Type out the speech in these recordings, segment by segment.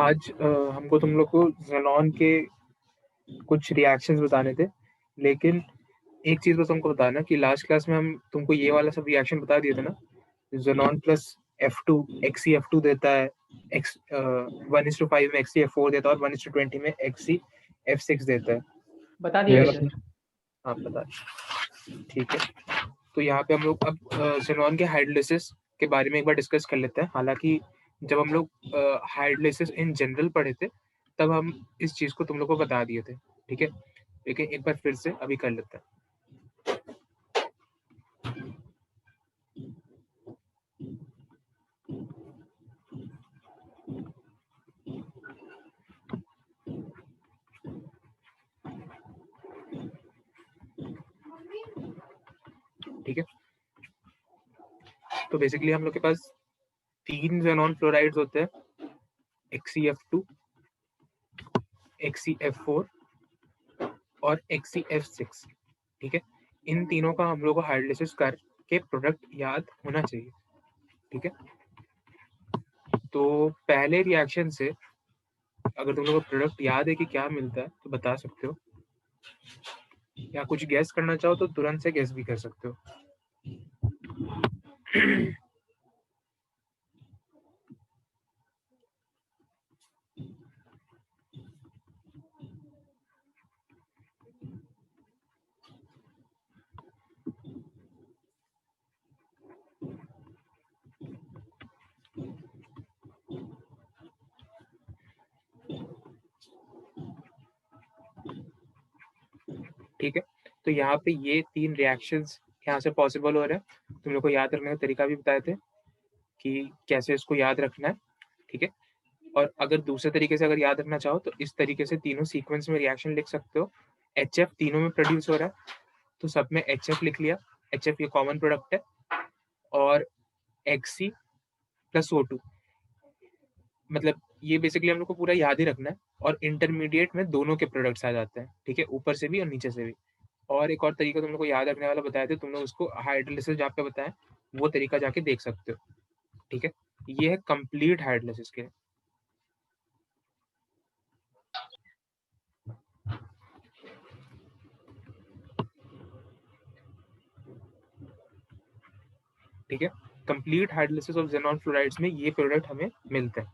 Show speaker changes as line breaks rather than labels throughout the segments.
आज हमको तुम लोग को ज़ेनॉन के कुछ रिएक्शंस बताने थे, लेकिन एक चीज़ बस तुमको बताना कि लास्ट क्लास में हम तुमको ये वाला सब रिएक्शन बता दिए थे ना। ज़ेनॉन प्लस F2 XeF2 देता है, एक्स 1:5 में XeF4 देता है और 1:20 में XeF6 देता है।
बता दिया
यस
सर।
सर।
हाँ बता, ठीक है। तो यहाँ पे हम लोग अब ज़ेनॉन के हाइड्रोलिसिस के बारे में एक बार डिस्कस कर लेते हैं। हालांकि जब हम लोग हाइड्रोलिसिस इन जनरल पढ़े थे तब हम इस चीज़ को तुम लोग को बता दिए थे, ठीक है। लेकिन एक बार फिर से अभी कर लेते हैं। ठीक है, तो बेसिकली हम लोग के पास 3 ज़ेनॉन फ्लोराइड्स होते हैं, XeF2, XeF4 और XeF6, ठीक है। इन तीनों का हम लोग को हाइड्रोलिसिस करके प्रोडक्ट याद होना चाहिए, ठीक है। तो पहले रिएक्शन से अगर तुम लोग को प्रोडक्ट याद है कि क्या मिलता है तो बता सकते हो, या कुछ गैस करना चाहो तो तुरंत से गैस भी कर सकते हो। ठीक है, तो यहाँ पे ये 3 रिएक्शंस यहाँ से पॉसिबल हो रहे हैं। तुम लोग को याद रखने का तरीका भी बताए थे कि कैसे इसको याद रखना है, ठीक है। और अगर दूसरे तरीके से अगर याद रखना चाहो तो इस तरीके से तीनों सीक्वेंस में रिएक्शन लिख सकते हो। HF तीनों में प्रोड्यूस हो रहा है तो सब में HF लिख लिया, HF ये कॉमन प्रोडक्ट है। और Xc प्लस O2, मतलब ये बेसिकली हम लोग को पूरा याद ही रखना है। और इंटरमीडिएट में दोनों के प्रोडक्ट्स आ जाते हैं, ठीक है, ऊपर से भी और नीचे से भी। और एक और तरीका तुम लोग को याद रखने वाला बताया थे, तुम लोग उसको हाइड्रोलिसिस जहाँ पे बताएं वो तरीका जाके देख सकते हो, ठीक है। ये है कंप्लीट हाइड्रोलिसिस के। ठीक है, complete hydrolysis of xenon fluorides में ये प्रोडक्ट हमें मिलते हैं।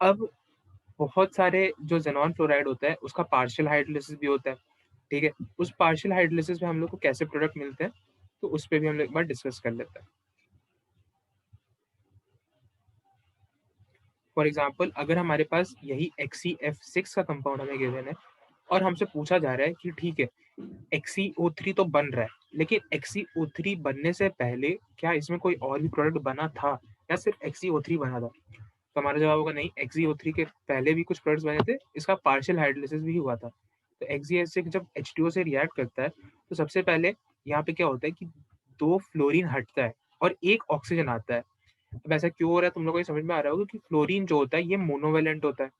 अब बहुत सारे जो ज़ेनॉन फ्लोराइड होता है उसका पार्शियल हाइड्रोलिसिस भी होता है, ठीक है। उस पार्शियल हाइड्रोलिसिस में हम लोग को कैसे प्रोडक्ट मिलते हैं तो उस पर भी हम लोग एक बार डिस्कस कर लेते हैं। फॉर एग्जाम्पल अगर हमारे पास यही XeF6 का कंपाउंड हमें गिवन है और हमसे पूछा जा रहा है कि ठीक है XeO3 तो बन रहा है, लेकिन XeO3 बनने से पहले क्या इसमें कोई और भी प्रोडक्ट बना था या सिर्फ XeO3 बना था, तो हमारा जवाब होगा नहीं, XeO3 के पहले भी कुछ प्रोडक्ट्स बने थे, इसका पार्शियल हाइड्रोलिसिस भी हुआ था। तो XeF6 जब H2O से रिएक्ट करता है तो सबसे पहले यहाँ पे क्या होता है कि 2 फ्लोरीन हटता है और 1 ऑक्सीजन आता है। अब ऐसा क्यों हो रहा है तुम लोगों को ये समझ में आ रहा होगा कि फ्लोरीन जो होता है ये मोनोवेलेंट होता है,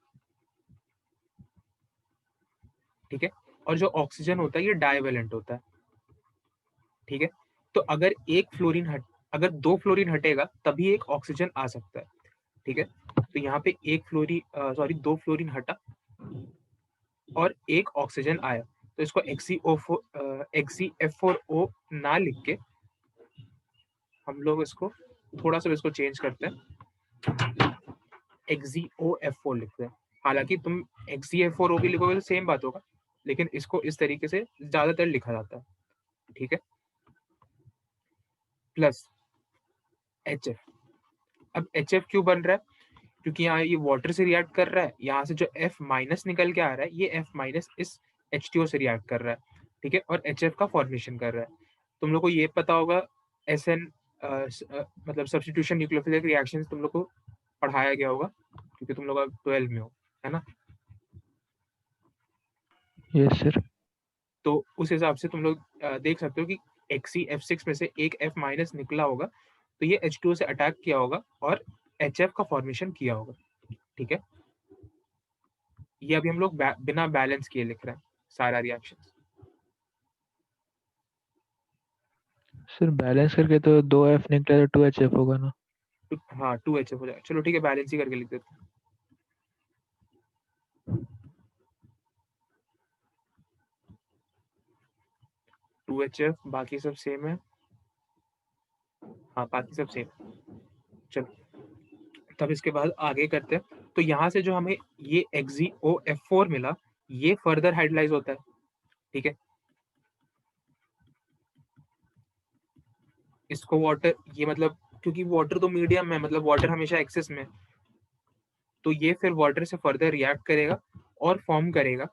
ठीक है। और जो ऑक्सीजन होता है ये डाइवेलेंट होता है, ठीक है। तो अगर 2 फ्लोरीन हटेगा तभी एक ऑक्सीजन आ सकता है, ठीक है। तो यहाँ पे 2 फ्लोरीन हटा और 1 ऑक्सीजन आया, तो इसको XeF4O ना लिख के हम लोग इसको थोड़ा सा इसको चेंज करते हैं, XeOF4 लिखते हैं। हालांकि तुम XeF4O भी लिखोगे तो सेम बात होगा, लेकिन इसको इस तरीके से ज्यादातर लिखा जाता है, ठीक है। Plus HF। अब HF क्यों बन रहा है, क्योंकि यहाँ ये वाटर से रिएक्ट कर रहा है, यहाँ से जो F माइनस निकल के आ रहा है ये F माइनस इस H2O से रिएक्ट कर रहा है, ठीक है, और HF का फॉर्मेशन कर रहा है। तुम लोग को ये पता होगा SN मतलब सब्स्टिट्यूशन न्यूक्लियोफिलिक रिएक्शन तुम लोग को पढ़ाया गया होगा क्योंकि तुम लोग अब 12 में हो, है ना।
Yes sir.
तो उस हिसाब से तुम लोग देख सकते हो कि XeF6 में से एक F माइनस निकला होगा तो ये H2O से अटैक किया होगा और HF का फॉर्मेशन किया होगा, ठीक है। ये अभी हम लोग बिना बैलेंस किए लिख रहे हैं सारा रिएक्शन।
सर बैलेंस करके तो 2F निकला तो 2HF होगा ना।
हाँ 2HF हो जाएगा, चलो ठीक है बैलेंस ही करके लिख देते हैं। 2HF, बाकी सब सेम है। हाँ, बाकी सब सेम। चलो, तब इसके बाद आगे करते हैं। तो यहाँ से जो हमें ये XeO F4 मिला, ये फर्दर हाइड्रोलाइज़ होता है, ठीक है? इसको वाटर, ये मतलब क्योंकि वाटर तो मीडियम है, मतलब वाटर हमेशा एक्सेस में है, तो ये फिर वाटर से फर्दर रिएक्ट करेगा और फॉर्म करेगा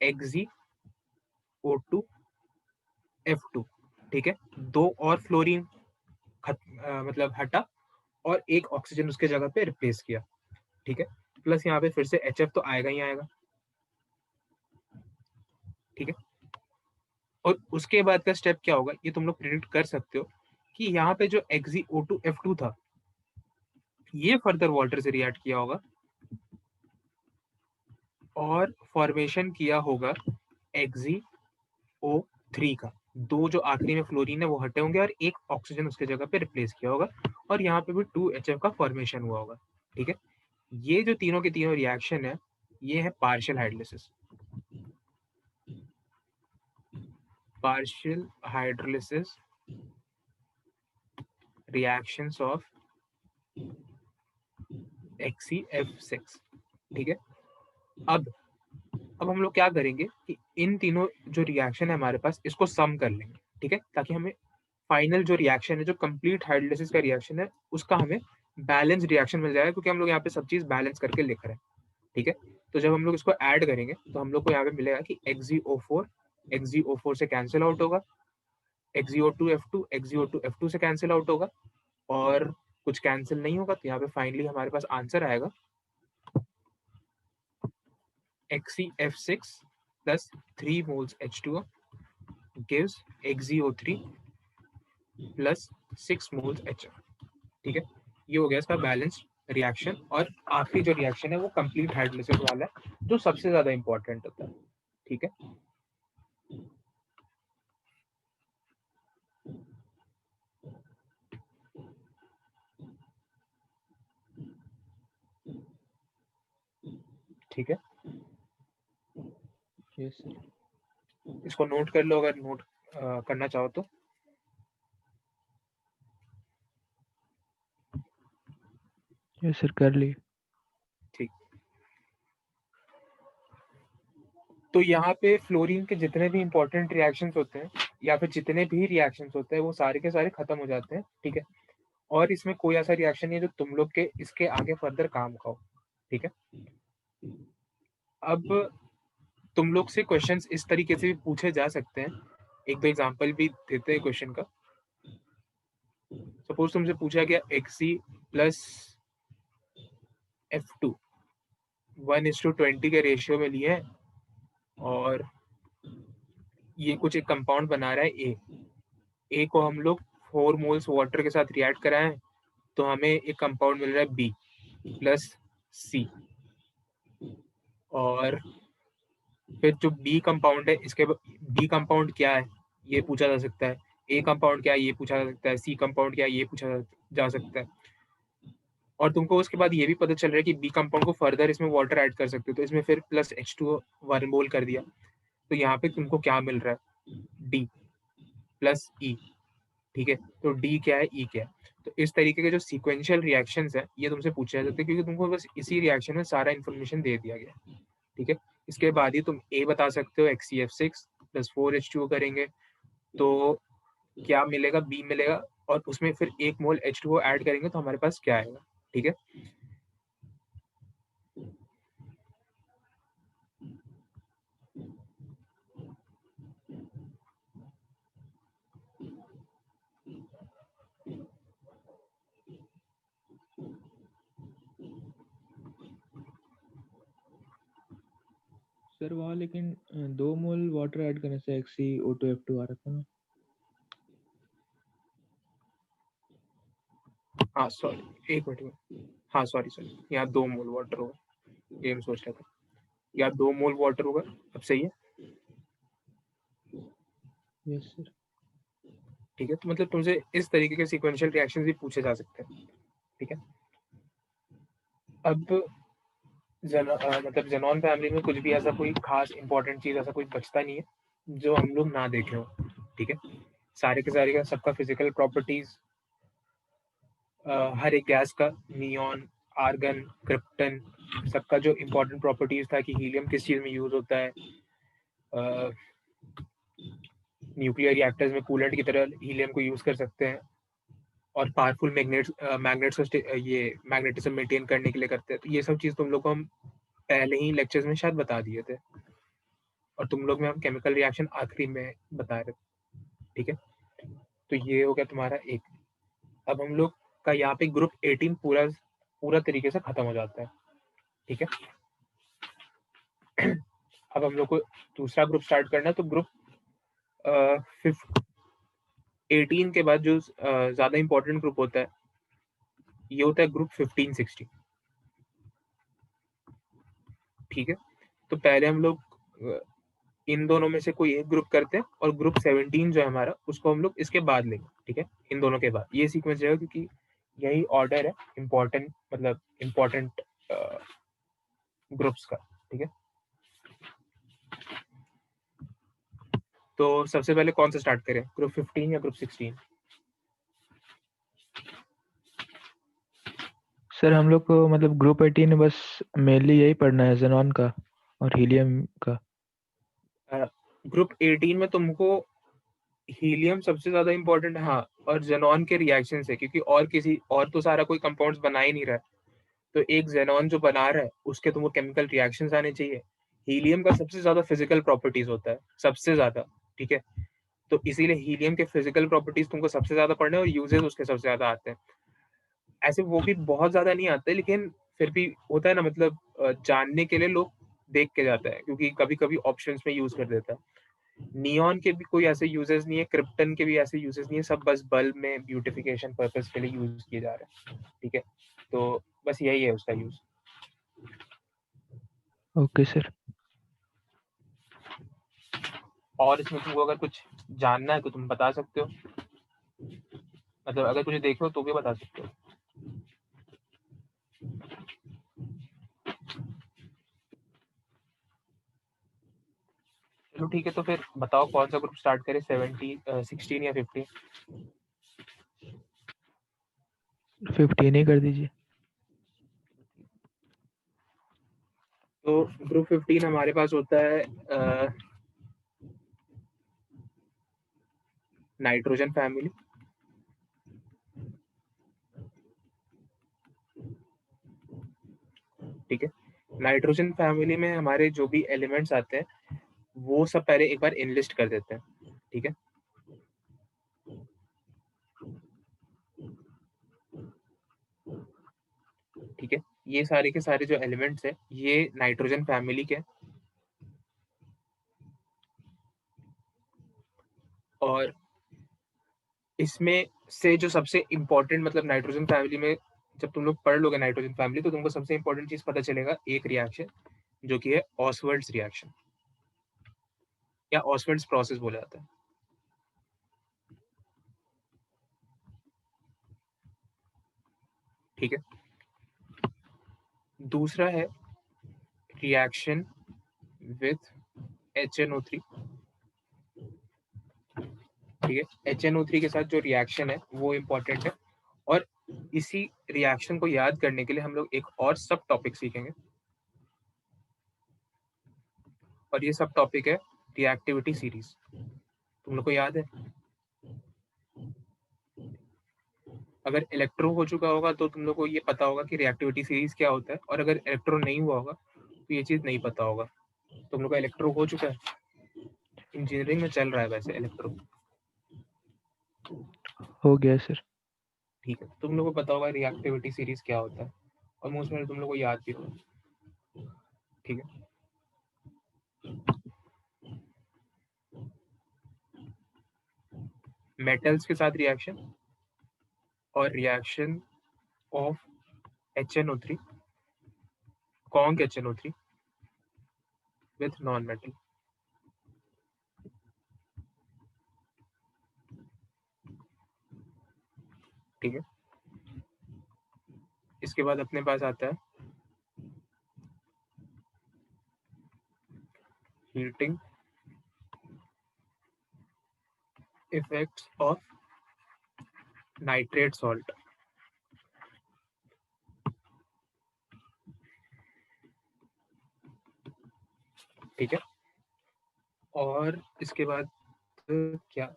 XeO2F2, ठीक है? 2 और फ्लोरीन मतलब हटा और एक ऑक्सीजन उसके जगह पे रिप्लेस किया, ठीक है? प्लस यहाँ पे फिर से HF तो आएगा ही आएगा, ठीक है? और उसके बाद का स्टेप क्या होगा, ये तुम लोग प्रिडिक्ट कर सकते हो कि यहाँ पे जो XeO2F2 था, ये फर्दर वाटर से रिएक्ट किया होगा और फॉर्मेशन किया होगा XeO3 का। 2 जो आखिरी में फ्लोरीन है वो हटे होंगे और एक ऑक्सीजन उसके जगह पे रिप्लेस किया होगा और यहाँ पे भी 2HF का फॉर्मेशन हुआ होगा, ठीक है? ये जो तीनों के तीनों रिएक्शन है, ये है partial hydrolysis. Partial hydrolysis reactions of XeF6, ठीक है? अब हम लोग क्या करेंगे कि इन तीनों जो रिएक्शन है हमारे पास, इसको सम कर लेंगे, ठीक है? ताकि हमें फाइनल जो रिएक्शन है, जो कंप्लीट हाइड्रोलिसिस का रिएक्शन है, उसका हमें बैलेंस रिएक्शन मिल जाएगा, क्योंकि हम लोग यहाँ पे सब चीज़ बैलेंस करके लिख रहे हैं, ठीक है? तो जब हम लोग इसको ऐड करेंगे, तो हम लोग को यहाँ पे मिलेगा कि XeO4 से कैंसिल आउट होगा, XeO2F2 से कैंसिल आउट होगा और कुछ कैंसिल नहीं होगा, तो यहाँ पे फाइनली हमारे पास आंसर आएगा XeF6 plus 3 moles H2O gives XeO3 plus 6 moles HF, ठीक है? ये हो गया इसका बैलेंस रिएक्शन और आखिरी जो रिएक्शन है वो कंप्लीट हाइड्रोलिसिस वाला है, जो सबसे ज्यादा इंपॉर्टेंट होता है, ठीक है? ठीक है,
यस सर।
इसको नोट कर लो अगर नोट करना चाहो तो।
यस सर, कर ली।
ठीक, तो यहाँ पे फ्लोरीन के जितने भी इंपॉर्टेंट रिएक्शंस होते हैं या फिर जितने भी रिएक्शंस होते हैं वो सारे के सारे खत्म हो जाते हैं, ठीक है? और इसमें कोई ऐसा रिएक्शन नहीं है जो तुम लोग के इसके आगे फर्दर काम का हो, ठीक है? अब तुम लोग से क्वेश्चंस इस तरीके से भी पूछे जा सकते हैं, एक दो एग्जांपल भी देते हैं क्वेश्चन का। सपोज तुमसे पूछा गया Xe प्लस F2 1:20 के रेशियो में लिए हैं और ये कुछ एक कंपाउंड बना रहा है ए को हम लोग 4 मोल्स वाटर के साथ रिएक्ट कराएं तो हमें एक कंपाउंड मिल रहा है B प्लस C, और फिर जो बी कंपाउंड है, इसके बी कंपाउंड क्या है ये पूछा जा सकता है, ए कंपाउंड क्या है ये पूछा जा सकता है, सी कंपाउंड क्या है ये पूछा जा सकता है, और तुमको उसके बाद ये भी पता चल रहा है कि बी कंपाउंड को फर्दर इसमें वाटर ऐड कर सकते हो, तो इसमें फिर प्लस H2O 1 मोल कर दिया, तो यहाँ पे तुमको क्या मिल रहा है, डी प्लस ई, ठीक है? तो डी क्या है, ई क्या है? तो इस तरीके के जो सीक्वेंशियल रिएक्शंस है ये तुमसे पूछे जा सकते हैं, क्योंकि तुमको बस इसी रिएक्शन में सारा इन्फॉर्मेशन दे दिया गया, ठीक है? इसके बाद ही तुम ए बता सकते हो, XeF6 प्लस 4H2O करेंगे तो क्या मिलेगा, बी मिलेगा, और उसमें फिर 1 मोल H2O ऐड करेंगे तो हमारे पास क्या आएगा, ठीक है?
सर वहाँ लेकिन 2 मोल वाटर ऐड करने से XeO2F2 आ रहा था ना।
हाँ सॉरी, एक मिनट, हाँ सॉरी, यहाँ 2 मोल वाटर होगा, ये हम सोच रहे थे, यहाँ 2 मोल वाटर होगा, अब सही है,
यस सर।
ठीक है? तो मतलब तुमसे इस तरीके के सीक्वेंशियल रिएक्शन भी पूछे जा सकते हैं, ठीक है? अब मतलब जेनॉन फैमिली में कुछ भी ऐसा कोई खास इंपॉर्टेंट चीज ऐसा कुछ बचता नहीं है जो हम लोग ना देखे हो, ठीक है। सारे के सारे का सबका फिजिकल प्रॉपर्टीज, हर एक गैस का, नियॉन, आर्गन, क्रिप्टन, सबका जो इम्पोर्टेंट प्रॉपर्टीज था कि हीलियम किस चीज में यूज होता है, न्यूक्लियर रिएक्टर्स में कूलेंट की तरह हीलियम को यूज कर सकते हैं, और पावरफुल मैग्नेट्स को ये मैग्नेटिज्म मेंटेन करने के लिए करते हैं। तो ये सब चीज तुम लोग को हम पहले ही लेक्चर्स में शायद बता दिए थे, और तुम लोग में हम केमिकल रिएक्शन आखिरी में बता रहे थे। ठीक है, तो ये हो गया तुम्हारा एक। अब हम लोग का यहाँ पे ग्रुप 18 पूरा पूरा तरीके से खत्म हो जाता है। ठीक है, अब हम लोग को दूसरा ग्रुप स्टार्ट करना है। तो ग्रुप 18 के बाद जो ज्यादा इंपॉर्टेंट ग्रुप होता है, ये होता है ग्रुप 15-16। ठीक है, तो पहले हम लोग इन दोनों में से कोई एक ग्रुप करते हैं, और ग्रुप 17 जो है हमारा, उसको हम लोग इसके बाद लेंगे। ठीक है, इन दोनों के बाद ये सीक्वेंस रहेगा, क्योंकि यही ऑर्डर है इम्पोर्टेंट, मतलब इम्पोर्टेंट ग्रुप्स का। ठीक है, तो सबसे पहले कौन सा स्टार्ट करें, ग्रुप 15 या ग्रुप 16?
सर हम लोग को मतलब ग्रुप 18 में बस मेनली यही पढ़ना है, जेनॉन का और हीलियम का।
ग्रुप 18 में तुमको हीलियम सबसे ज्यादा इंपॉर्टेंट है, हाँ, और जेनॉन के रिएक्शन है, क्योंकि और किसी और तो सारा कोई कंपाउंड्स बना ही नहीं रहा है। तो एक जेनॉन जो बना रहा है उसके तुमको केमिकल रिएक्शंस आने चाहिए। हीलियम का सबसे ज्यादा फिजिकल प्रॉपर्टीज होता है, सबसे ज्यादा। ठीक है, तो इसीलिए हीलियम के फिजिकल प्रॉपर्टीज तुमको सबसे ज्यादा पढ़ने, और यूजेस उसके सबसे ज्यादा आते हैं। ऐसे वो भी बहुत ज्यादा नहीं आते, लेकिन फिर भी होता है ना, मतलब जानने के लिए लोग देख के जाता है, क्योंकि कभी कभी ऑप्शंस में यूज कर देता है। नियॉन के भी कोई ऐसे यूजेस नहीं है, क्रिप्टन के भी ऐसे यूजेस नहीं है, सब बस बल्ब में ब्यूटिफिकेशन पर्पस के लिए यूज किए जा रहे हैं। ठीक है, तो बस यही है उसका यूज।
Okay sir.
और इसमें तुमको अगर कुछ जानना है तो तुम बता सकते हो, मतलब अगर कुछ देखे हो तो भी बता सकते हो। चलो ठीक है, तो फिर बताओ कौन सा ग्रुप स्टार्ट करें, 16 या 15?
15 ही कर दीजिए।
तो ग्रुप 15 हमारे पास होता है नाइट्रोजन फैमिली। ठीक है, नाइट्रोजन फैमिली में हमारे जो भी एलिमेंट्स आते हैं वो सब पहले एक बार इनलिस्ट कर देते हैं। ठीक है, ठीक है, ये सारे के सारे जो एलिमेंट्स है ये नाइट्रोजन फैमिली के, और इसमें से जो सबसे इंपॉर्टेंट, मतलब नाइट्रोजन फैमिली में जब तुम लोग पढ़ लोगे नाइट्रोजन फैमिली, तो तुमको सबसे इंपॉर्टेंट चीज पता चलेगा, एक रिएक्शन जो कि है ऑसवर्ड्स रिएक्शन, या ऑसवर्ड्स प्रोसेस बोला जाता है। ठीक है, दूसरा है रिएक्शन विथ HNO3। ठीक है, HNO3 के साथ जो रिएक्शन है वो इंपॉर्टेंट है, और इसी रिएक्शन को याद करने के लिए हम लोग एक और सब टॉपिक सीखेंगे, और ये सब टॉपिक है रिएक्टिविटी सीरीज। तुम लोग को याद है, अगर इलेक्ट्रो हो चुका होगा तो तुम लोग को ये पता होगा कि रिएक्टिविटी सीरीज क्या होता है, और अगर इलेक्ट्रो नहीं हुआ होगा तो ये चीज नहीं पता होगा। तुम लोग का इलेक्ट्रो हो चुका है, इंजीनियरिंग में चल रहा है वैसे इलेक्ट्रो।
हो गया सर।
ठीक है, तुम लोग को पता होगा रिएक्टिविटी सीरीज क्या होता है, और मोस्ट में तुम लोग को याद भी होगा। ठीक है, मेटल्स के साथ रिएक्शन, और reaction of HNO3, conc HNO3 with non metal. ठीक है, इसके बाद अपने पास आता है heating effects of nitrate salt. ठीक है, और इसके बाद क्या,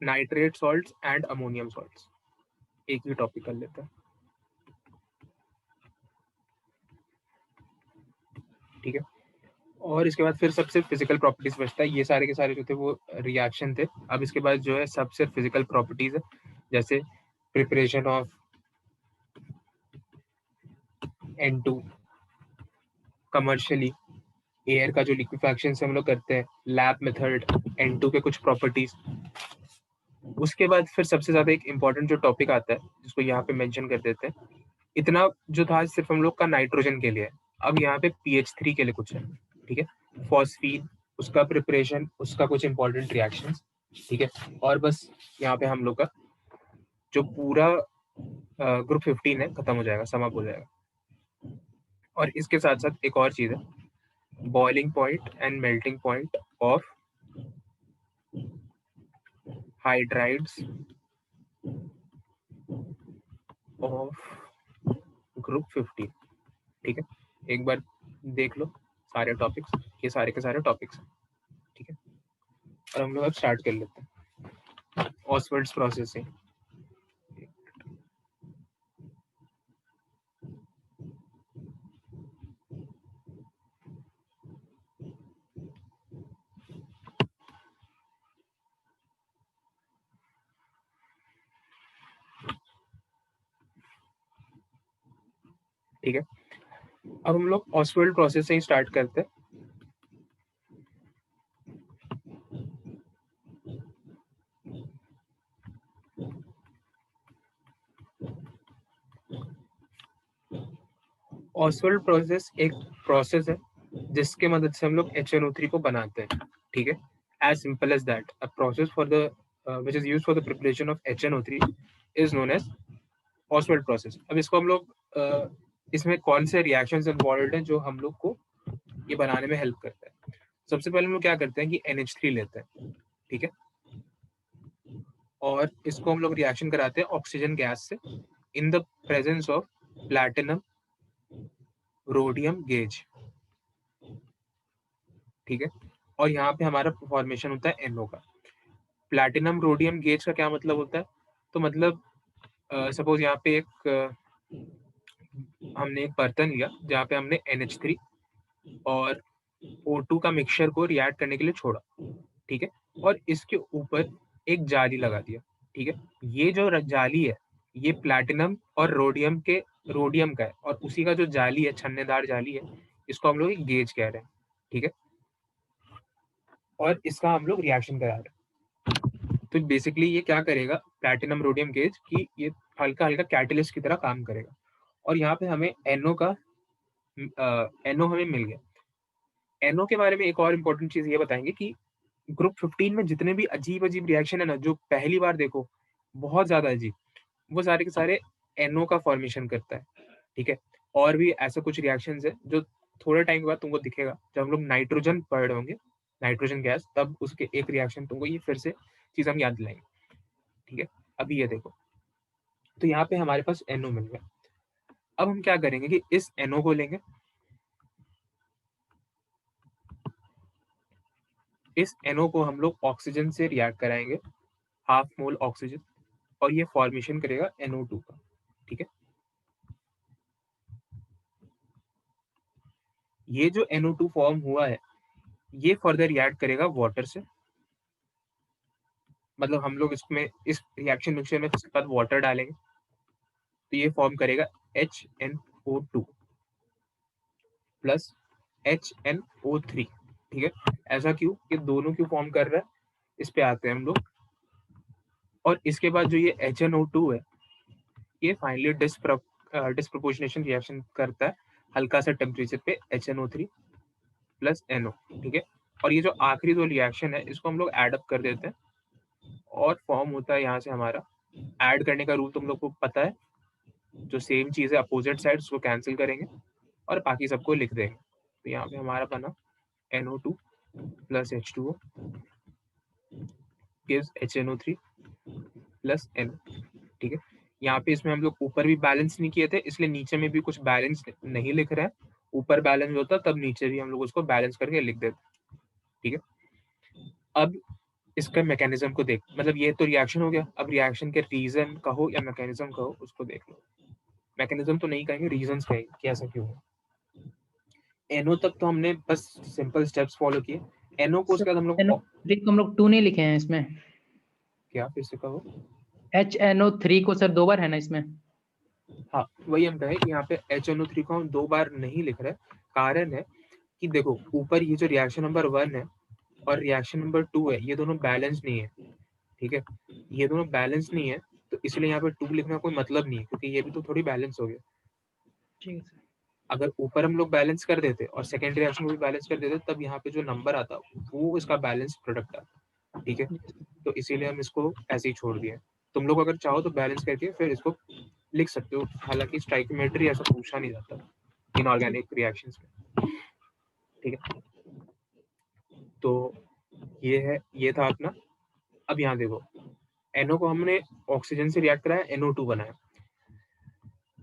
nitrate salts and ammonium salts, एक ही टॉपिक कर लेते हैं। ठीक है, और इसके बाद फिर सबसे फिजिकल प्रॉपर्टीज बचता है। ये सारे के सारे जो थे वो रिएक्शन थे। अब इसके बाद जो है सबसे फिजिकल प्रॉपर्टीज है, जैसे preparation of N2 commercially, air का जो लिक्विफैक्शन से हम लोग करते हैं, लैब मेथड, N2 के कुछ प्रॉपर्टीज। उसके बाद फिर सबसे ज्यादा एक इम्पॉर्टेंट जो टॉपिक आता है जिसको यहाँ पे मेंशन कर देते हैं। इतना जो था सिर्फ हम लोग का नाइट्रोजन के लिए है, अब यहाँ पे PH3 के लिए कुछ है। ठीक है, फॉस्फीन, उसका प्रिपरेशन, उसका कुछ इंपॉर्टेंट रिएक्शंस। ठीक है, और बस यहाँ पे हम लोग का जो पूरा ग्रुप 15 है खत्म हो जाएगा, समाप्त हो जाएगा। और इसके साथ साथ एक और चीज है, boiling point and melting point of hydrides of group 15। ठीक है, एक बार देख लो सारे टॉपिक्स, ये सारे के सारे टॉपिक्स। ठीक है, और हम लोग अब स्टार्ट कर लेते हैं ऑसवर्ड्स प्रोसेसिंग। ठीक है, अब हम लोग ऑसवर्ड प्रोसेस से ही स्टार्ट करते हैं। ऑसवर्ड प्रोसेस एक प्रोसेस है जिसके मदद से हम लोग HNO3 को बनाते हैं। ठीक है, as simple as that, a process for the which is used for the preparation of HNO3 is known as Oswald process. अब इसको हम लोग इसमें कौन से रिएक्शंस इन्वॉल्व हैं जो हम लोग को ये बनाने में हेल्प करता है। सबसे पहले हम लोग क्या करते हैं कि NH3 लेते हैं। ठीक है, और इसको हम लोग रिएक्शन कराते हैं ऑक्सीजन गैस से in the presence of platinum rhodium gauge. ठीक है, और यहाँ पे हमारा फॉर्मेशन होता है NO का। प्लैटिनम रोडियम गेज का क्या मतलब होता है, तो मतलब सपोज यहाँ पे एक हमने एक बर्तन लिया जहाँ पे हमने NH3 और O2 का मिक्सचर को रिएक्ट करने के लिए छोड़ा। ठीक है, और इसके ऊपर एक जाली लगा दिया। ठीक है, ये जो जाली है ये प्लैटिनम और रोडियम का है, और उसी का जो जाली है, छन्नेदार जाली है, इसको हम लोग एक गेज कह रहे हैं। ठीक है, और इसका हम लोग रिएक्शन करा रहे हैं। तो बेसिकली ये क्या करेगा, प्लैटिनम रोडियम गेज की ये हल्का हल्का कैटलिस्ट की तरह काम करेगा। और यहाँ पे हमें NO का NO हमें मिल गया। NO के बारे में एक और इम्पोर्टेंट चीज ये बताएंगे कि ग्रुप 15 में जितने भी अजीब अजीब रिएक्शन है ना, जो पहली बार देखो बहुत ज्यादा अजीब, वो सारे के सारे NO का फॉर्मेशन करता है। ठीक है, और भी ऐसे कुछ रिएक्शंस है जो थोड़े टाइम के बाद तुमको दिखेगा, जब हम लोग नाइट्रोजन पढ़ रहे होंगे, नाइट्रोजन गैस, तब उसके एक रिएक्शन तुमको ये फिर से चीज हम याद दिलाएंगे। ठीक है, अभी ये देखो, तो यहाँ पे हमारे पास NO मिल गया। अब हम क्या करेंगे कि इस NO को लेंगे, इस NO को हम लोग ऑक्सीजन से रिएक्ट कराएंगे, हाफ मोल ऑक्सीजन, और ये फॉर्मेशन करेगा NO2 का। ठीक है, ये जो NO2 फॉर्म हुआ है ये फर्दर रिएक्ट करेगा वाटर से। मतलब हम लोग इसमें इस रिएक्शन मिक्सचर में इसके बाद वाटर डालेंगे तो ये फॉर्म करेगा HNO2 प्लस HNO3। ठीक है, ऐसा क्यों, ये दोनों क्यों फॉर्म कर रहा है, इस पे आते हैं हम लोग। और इसके बाद जो ये HNO2 है ये फाइनली डिस्प्रोपोर्शनेशन रिएक्शन करता है हल्का सा टेम्परेचर पे HNO3 प्लस NO। ठीक है, और ये जो आखिरी दो रिएक्शन है इसको हम लोग एड अप कर देते हैं, और फॉर्म होता है यहाँ से हमारा, ऐड करने का रूल तुम लोग को पता है, जो सेम चीज है अपोजिट साइड उसको कैंसिल करेंगे और बाकी सबको लिख देंगे। तो यहाँ पे हमारा बना NO2 plus H2O gives HNO3 plus NO। ठीक है, यहाँ पे इसमें हम लोग ऊपर भी बैलेंस नहीं किए थे, इसलिए नीचे में भी कुछ बैलेंस नहीं लिख रहा है। ऊपर बैलेंस होता तब नीचे भी हम लोग उसको बैलेंस करके लिख देते। ठीक है, अब इसका मैकेनिज्म को देख, मतलब ये तो रिएक्शन हो गया, अब रिएक्शन के रीजन कहो या मैकेनिज्म कहो उसको देख लो। मैकेनिज्म तो नहीं कहेंगे, रीजंस कहेंगे कि ऐसा क्यों है। एनओ तक तो हमने बस सिंपल स्टेप्स फॉलो किए। एनओ को उसके बाद हम लोग
NO3 को हम लोग 2 नहीं लिखे हैं इसमें।
क्या फिर से कहो।
HNO3 को सर 2 बार है ना इसमें।
हाँ, वही हम कहें कि यहाँ पे HNO3 को हम 2 बार नहीं लिख रहे। कारण है कि देखो ऊपर ये जो रिएक्शन नंबर 1 है और रिएक्शन नंबर 2 है, ये दोनों बैलेंस नहीं है। ठीक है, ये दोनों बैलेंस नहीं है, तो इसलिए यहाँ पे 2 लिखने का कोई मतलब नहीं है, क्योंकि ये भी तो थोड़ी बैलेंस हो गया।
ठीक है सर।
अगर ऊपर हम लोग बैलेंस कर देते और सेकेंड रिएक्शन को भी बैलेंस कर देते, तब यहाँ पे जो नंबर आता वो इसका बैलेंस प्रोडक्ट आता। ठीक है, तो इसीलिए हम इसको ऐसे ही छोड़ दिए। तुम लोग अगर चाहो तो बैलेंस करके फिर इसको लिख सकते हो, हालांकि स्टाइकियोमेट्री ऐसा पूछा नहीं जाता इनऑर्गेनिक रिएक्शंस में। ठीक है, तो ये था अपना। अब यहाँ देखो, NO को हमने ऑक्सीजन से रिएक्ट कराया, NO2 बनाया।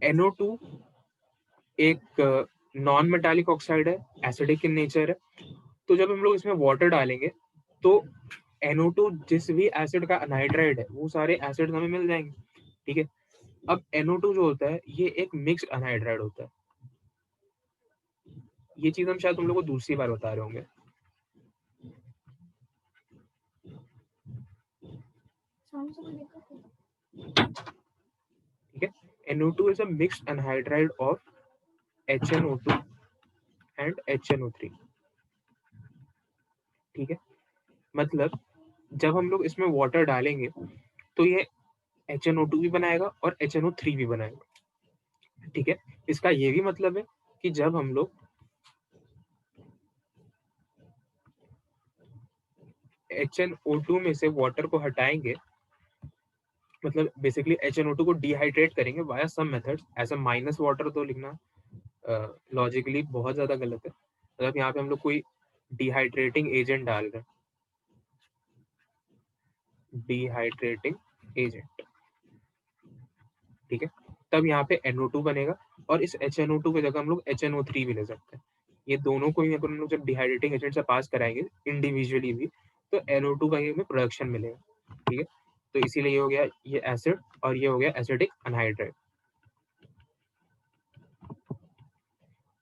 NO2 एक नॉन मेटालिक ऑक्साइड है, एसिडिक इन नेचर है। तो जब हम लोग इसमें वाटर डालेंगे तो NO2 जिस भी एसिड का अनहाइड्राइड है वो सारे एसिड हमें मिल जाएंगे। ठीक है, अब NO2 जो होता है ये एक मिक्स्ड अनहाइड्राइड होता है। ये चीज हम शायद तुम लोग को दूसरी बार बता रहे होंगे। ठीक है, NO2 is a mixed anhydride of HNO2 and HNO3। ठीक है, मतलब जब हम लोग इसमें वाटर डालेंगे तो ये HNO2 भी बनाएगा और HNO3 भी बनाएगा। ठीक है, इसका ये भी मतलब है कि जब हम लोग HNO2 में से वाटर को हटाएंगे, मतलब बेसिकली HNO2 को डिहाइड्रेट करेंगे वाया सम मेथड्स। ऐसा माइनस वाटर तो लिखना लॉजिकली बहुत ज्यादा गलत है। मतलब यहाँ पे हम लोग कोई डिहाइड्रेटिंग एजेंट डाल रहे हैं, डिहाइड्रेटिंग एजेंट। ठीक है, तब यहाँ पे NO2 बनेगा और इस HNO2 की जगह हम लोग HNO3 भी ले सकते हैं। ये दोनों को ही अगर हम लोग जब डिहाइड्रेटिंग एजेंट से पास कराएंगे इंडिविजुअली भी, तो NO2 का ये हमें प्रोडक्शन मिलेगा। ठीक है, तो इसीलिए ये हो गया ये एसिड और ये हो गया एसिडिक अनहाइड्राइड।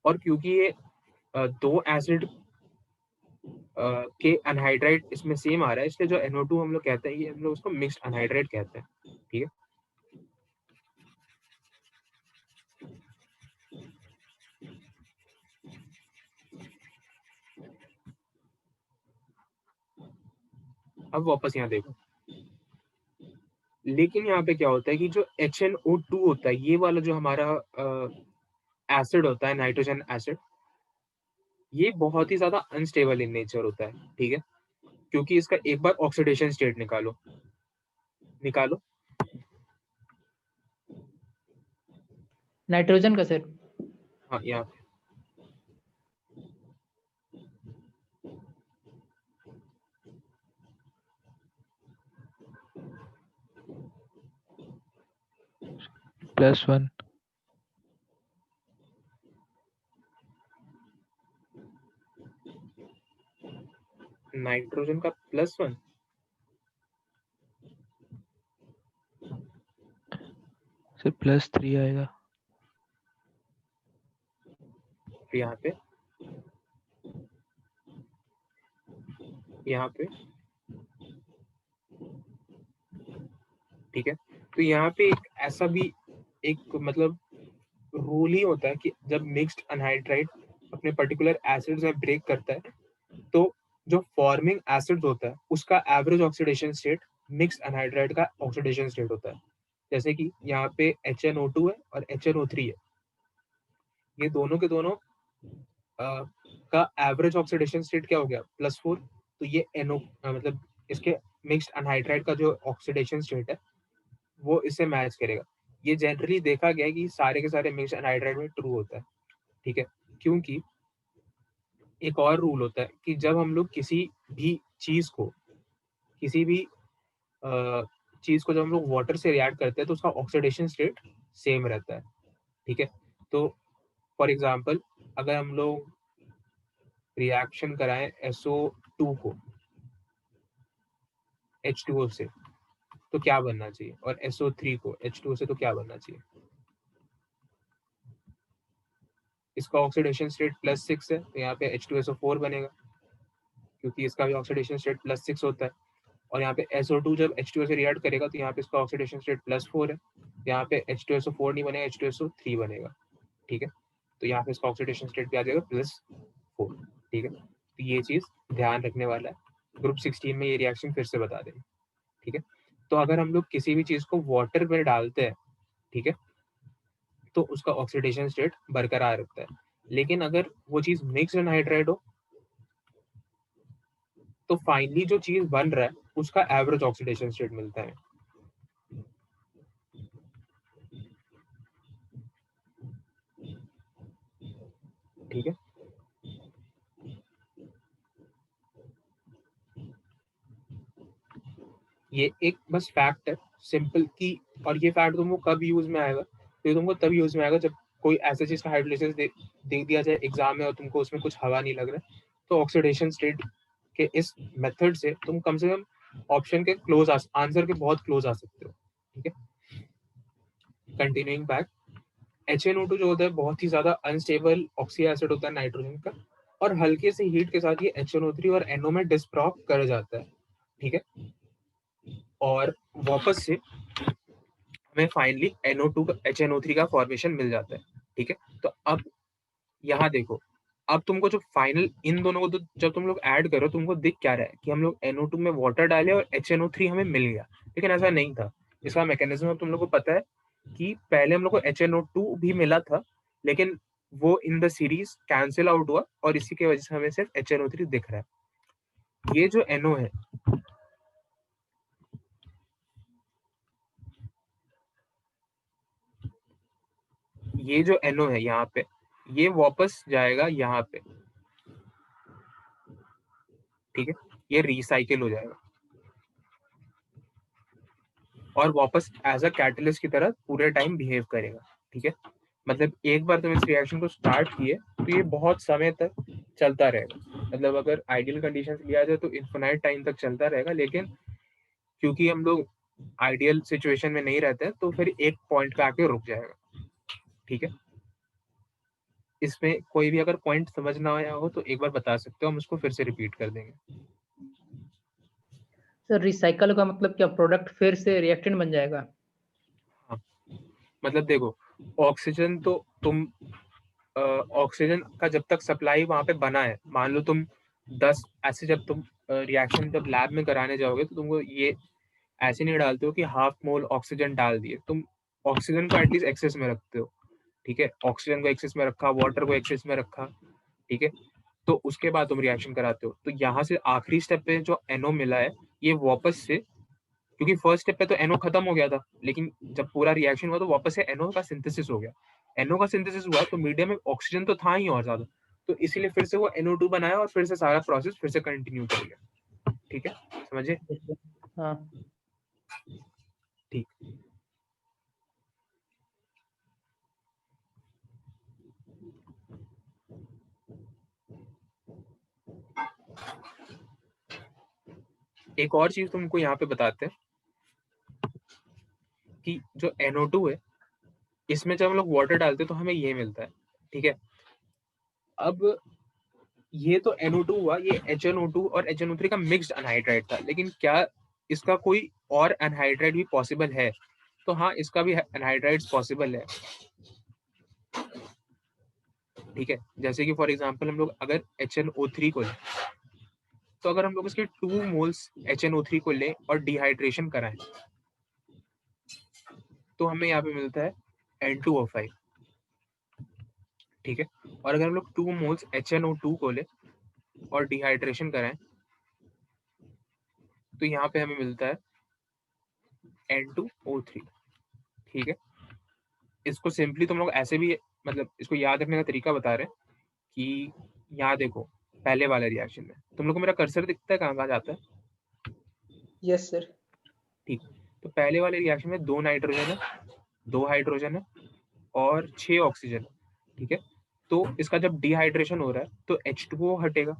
और क्योंकि ये दो एसिड के अनहाइड्राइड इसमें सेम आ रहा है, इसलिए जो NO2 हम लोग कहते हैं ये हम लोग उसको मिक्स्ड अनहाइड्राइड कहते हैं। ठीक है, अब वापस यहाँ देखो, लेकिन यहाँ पे क्या होता है कि जो HNO2 होता है, ये वाला जो हमारा एसिड होता है, नाइट्रोजन एसिड, ये बहुत ही ज्यादा अनस्टेबल इन नेचर होता है। ठीक है, क्योंकि इसका एक बार ऑक्सीडेशन स्टेट निकालो निकालो
नाइट्रोजन का सर।
हाँ, यहाँ पे
+1।
नाइट्रोजन का +1,
सर +3 आएगा।
यहाँ पे यहाँ पे ठीक है, तो यहाँ पे एक ऐसा भी एक मतलब रूल ही होता है कि जब मिक्स्ड अनहाइड्राइड अपने पर्टिकुलर एसिड्स में ब्रेक करता है, तो जो फॉर्मिंग एसिड होता है उसका average oxidation state mixed anhydride का ऑक्सीडेशन स्टेट होता है। जैसे कि यहाँ पे HNO2 है और HNO3 है, ये दोनों के दोनों का एवरेज ऑक्सीडेशन स्टेट क्या हो गया +4। तो ये NO मतलब इसके मिक्स्ड अनहाइड्राइड का जो ऑक्सीडेशन स्टेट है वो इससे मैच करेगा। ये जनरली देखा गया है कि सारे के सारे मिक्स्ड एनहाइड्राइड में ट्रू होता है। ठीक है, क्योंकि एक और रूल होता है कि जब हम लोग किसी भी चीज़ को चीज़ को जब हम लोग वाटर से रिएक्ट करते हैं तो उसका ऑक्सीडेशन स्टेट सेम रहता है, ठीक है? तो फॉर एग्ज़ाम्पल अगर हम लोग रिएक्शन कराएँ SO2 को H2O से, तो क्या बनना चाहिए? और SO3 को H2O से, तो क्या बनना चाहिए? इसका ऑक्सीडेशन स्टेट +6 है, तो यहाँ पे H2SO4 बनेगा, क्योंकि इसका भी ऑक्सीडेशन स्टेट +6 होता है। और यहाँ पे SO2 जब H2O से रिएक्ट करेगा तो यहाँ पे इसका ऑक्सीडेशन स्टेट +4 है, यहाँ पे H2SO4 नहीं बनेगा, H2SO3 बनेगा, ठीक है? तो यहाँ पे इसका ऑक्सीडेशन स्टेट भी आ जाएगा +4, ठीक है? तो ये चीज़ ध्यान रखने वाला है। ग्रुप 16 में ये रिएक्शन फिर से बता देंगे, ठीक है? तो अगर हम लोग किसी भी चीज़ को वाटर में डालते हैं, ठीक है? तो उसका ऑक्सीडेशन स्टेट बरकरार रहता है। लेकिन अगर वो चीज़ मिक्स्ड एनहाइड्राइड हो, तो फाइनली जो चीज़ बन रहा है उसका एवरेज ऑक्सीडेशन स्टेट मिलता है, ठीक है? ये एक बस फैक्ट है सिंपल कि, और ये फैक्ट तुमको कब यूज में आएगा? तो ये तुमको तब यूज में आएगा जब कोई ऐसा चीज का हाइड्रोलिसिस दे दिया जाए एग्जाम में और तुमको उसमें कुछ हवा नहीं लग रहा है, तो ऑक्सीडेशन स्टेट के इस मेथड से तुम कम से कम ऑप्शन के क्लोज आंसर के बहुत क्लोज आ सकते हो, ठीक है? कंटिन्यूइंग बैक, HNO2 जो होता है बहुत ही ज्यादा अनस्टेबल ऑक्सी एसिड होता है नाइट्रोजन का, और हल्के से हीट के साथ ये HNO3 और NO में डिस्प्रोक कर जाता है, ठीक है? और वापस से हमें फाइनली NO2 का HNO3 का फॉर्मेशन मिल जाता है, ठीक है? तो अब यहाँ देखो, अब तुमको जो फाइनल इन दोनों को तो जब तुम लोग ऐड करो तुमको दिख क्या रहा है कि हम लोग NO2 में वाटर डाले और HNO3 हमें मिल गया, लेकिन ऐसा नहीं था। इसका मैकेनिज्म अब तुम लोग को पता है कि पहले हम लोग को HNO2 भी मिला था, लेकिन वो in the series cancel out हुआ और इसी की वजह से हमें सिर्फ HNO3 दिख रहा है। ये जो NO है, ये जो NO है यहाँ पे, ये वापस जाएगा यहाँ पे, ठीक है? ये रिसाइकिल हो जाएगा और वापस एज अ कैटलिस्ट की तरह पूरे टाइम बिहेव करेगा, ठीक है? मतलब एक बार तुम इस रिएक्शन को स्टार्ट किए तो ये बहुत समय तक चलता रहेगा। मतलब अगर आइडियल कंडीशन लिया जाए तो इन्फिनाइट टाइम तक चलता रहेगा, लेकिन क्योंकि हम लोग आइडियल सिचुएशन में नहीं रहते हैं तो फिर एक पॉइंट पे आके रुक जाएगा, ठीक है? इसमें कोई भी अगर पॉइंट समझ ना आया हो तो एक बार बता सकते हो, हम उसको फिर से रिपीट कर देंगे।
सर रिसाइकल का मतलब क्या, प्रोडक्ट फिर से रिएक्टेंट बन जाएगा?
हाँ, मतलब देखो, ऑक्सीजन तो तुम ऑक्सीजन का जब तक सप्लाई वहां पे बना है, मान लो तुम 10 ऐसे, जब तुम रिएक्शन जब लैब में कराने जाओगे तो तुमको ये ऐसे नहीं डालते हो कि हाफ मोल ऑक्सीजन डाल दिए, तुम ऑक्सीजन को एटलीस्ट एक्सेस में रखते हो, ठीक है? ऑक्सीजन को एक्सेस में रखा, वाटर को एक्सेस में रखा, ठीक है? तो उसके बाद तुम रिएक्शन कराते हो। तो यहाँ से आखिरी स्टेप पे जो NO मिला है, ये वापस से, क्योंकि फर्स्ट स्टेप पे तो NO खत्म हो गया था, लेकिन जब पूरा रिएक्शन हुआ तो वापस से NO का सिंथेसिस हो गया। NO का सिंथेसिस हुआ तो मीडियम में ऑक्सीजन तो था ही और ज्यादा, तो इसीलिए फिर से वो NO2 बनाया और फिर से सारा प्रोसेस फिर से कंटिन्यू कर गया, ठीक है? समझे?
हाँ
ठीक। एक और चीज तुमको यहाँ पे बताते हैं कि जो NO2 है, इसमें जब हम लोग वाटर डालते हैं तो हमें ये मिलता है, ठीक है? अब ये तो NO2 हुआ, ये HNO2 और HNO3 का मिक्स्ड अनहाइड्राइड था, लेकिन क्या इसका कोई और अनहाइड्राइड भी पॉसिबल है? तो हाँ, इसका भी अनहाइड्राइड्स पॉसिबल है, ठीक है? जैसे कि फॉर एग्जांपल हम लोग अगर HNO3 को लें, तो अगर हम लोग इसके 2 मोल्स HNO3 को लें और डिहाइड्रेशन कराएं, तो हमें यहाँ पे मिलता है N2O5, ठीक है? और अगर हम लोग 2 मोल्स HNO2 को लें और डिहाइड्रेशन कराएं, तो यहाँ पे हमें मिलता है N2O3, ठीक है? इसको सिंपली तुम लोग ऐसे भी, मतलब इसको याद रखने का तरीका बता रहे हैं कि यहाँ देखो, पहले वाले रिएक्शन में। तुम लोग को मेरा कर्सर दिखता है कहाँ जाता है?
Yes sir.
ठीक, तो पहले वाले रिएक्शन में 2 नाइट्रोजन है, 2 हाइड्रोजन है और 6 ऑक्सीजन है, ठीक है? तो इसका जब डिहाइड्रेशन हो रहा है तो H2O हटेगा,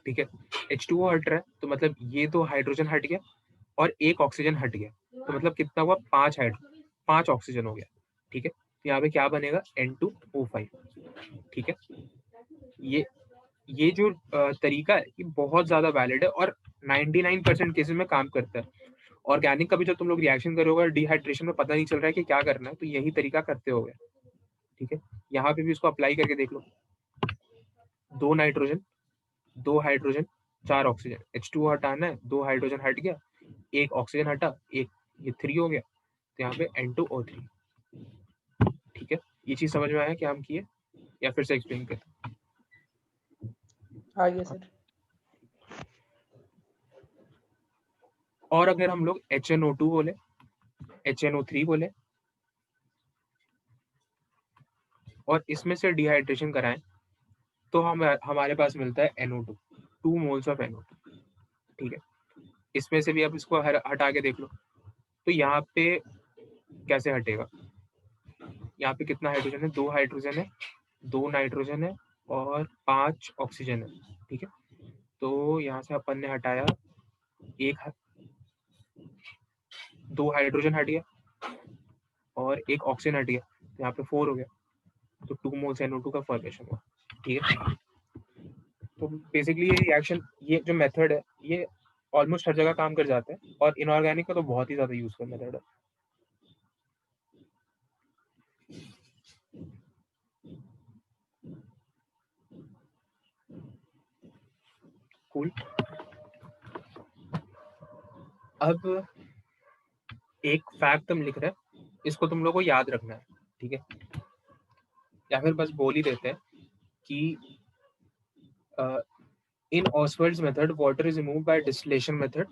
ठीक है? H2O हट रहा है तो मतलब ये 2 हाइड्रोजन हट गया और 1 ऑक्सीजन हट गया, तो मतलब कितना हुआ? 5 ऑक्सीजन हो गया, ठीक है? तो यहाँ पे क्या बनेगा? N2O5, ठीक है? ये जो तरीका है ये बहुत ज़्यादा वैलिड है और 99% केसेस में काम करता है। ऑर्गेनिक का भी जब तुम लोग रिएक्शन करोगे और डिहाइड्रेशन में पता नहीं चल रहा है कि क्या करना है, तो यही तरीका करते होगे, ठीक है? यहाँ पे भी इसको अप्लाई करके देख लो। 2 नाइट्रोजन, 2 हाइड्रोजन, 4 ऑक्सीजन, H2O हटाना है, 2 हाइड्रोजन हट गया, 1 ऑक्सीजन हटा, 1 ये 3 हो गया, तो यहाँ पे N2O3, ठीक है? ये चीज़ समझ में आया क्या हम किए या फिर से एक्सप्लेन करें?
आ गया सर।
और अगर हम लोग HNO2 बोले, HNO3 बोले और इसमें से डिहाइड्रेशन कराएं तो हमारे पास मिलता है NO2, 2 मोल्स ऑफ NO2, ठीक है? इसमें से भी आप इसको हटा के देख लो, तो यहाँ पे कैसे हटेगा? यहाँ पे कितना हाइड्रोजन है? 2 हाइड्रोजन है, 2 नाइट्रोजन है और 5 ऑक्सीजन है, ठीक है? तो यहाँ से अपन ने हटाया 2 हाइड्रोजन हट गया और 1 ऑक्सीजन हट गया, तो यहाँ पे 4 हो गया, तो 2 मोल्स NO2 का फॉर्मेशन हुआ, ठीक है? तो बेसिकली ये रिएक्शन, ये जो मेथड है ये ऑलमोस्ट हर जगह काम कर जाता है और इनऑर्गेनिक का तो बहुत ही ज़्यादा यूजफुल मेथड है। कूल। अब एक फैक्ट हम लिख रहे हैं, इसको तुम लोग को याद रखना है, ठीक है? या फिर बस बोल ही देते हैं कि in Oswald's method water is remove by distillation method,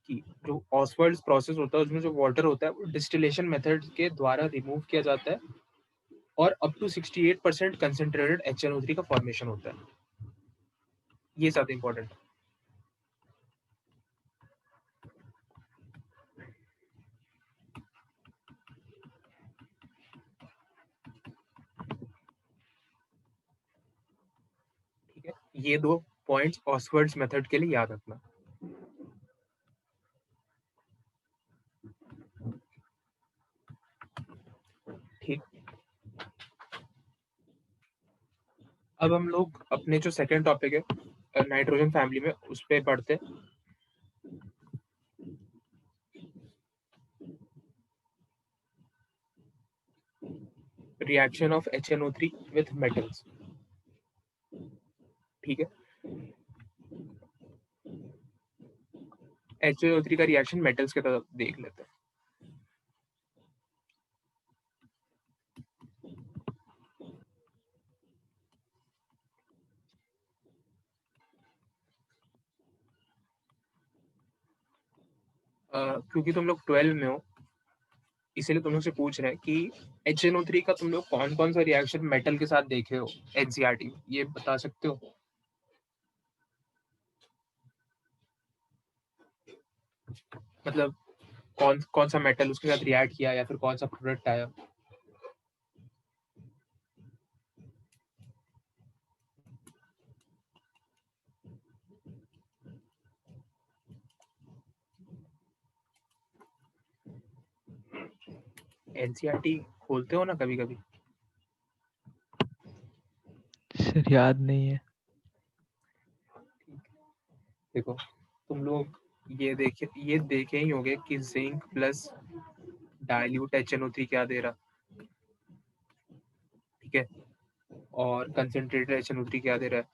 कि जो ऑसवर्ड्स प्रोसेस होता है उसमें जो वाटर होता है वो डिस्टिलेशन मेथड के द्वारा रिमूव किया जाता है और अप टू 68% कंसेंट्रेटेड HNO3 का फॉर्मेशन होता है। ये ज्यादा इंपॉर्टेंट है। ठीक है, ये 2 पॉइंट्स ऑसवर्ड्स मेथड के लिए याद रखना। ठीक, अब हम लोग अपने जो सेकंड टॉपिक है नाइट्रोजन फैमिली में उस पर पढ़ते हैं। Reaction of HNO3 with metals, ठीक है? HNO3 का रिएक्शन मेटल्स के तरफ देख लेते हैं। क्योंकि तुम लोग 12 में हो इसीलिए तुम लोग से पूछ रहे हैं कि HNO3 का तुम लोग कौन कौन सा रिएक्शन मेटल के साथ देखे हो NCERT में, ये बता सकते हो? मतलब कौन कौन सा मेटल उसके साथ रिएक्ट किया या फिर कौन सा प्रोडक्ट आया? NCERT खोलते हो ना कभी कभी?
सर याद नहीं है।
देखो तुम लोग ये देखे ही होंगे कि जिंक प्लस डाइल्यूट HNO3 क्या दे रहा, ठीक है? और कंसेंट्रेटेड HNO3 क्या दे रहा है?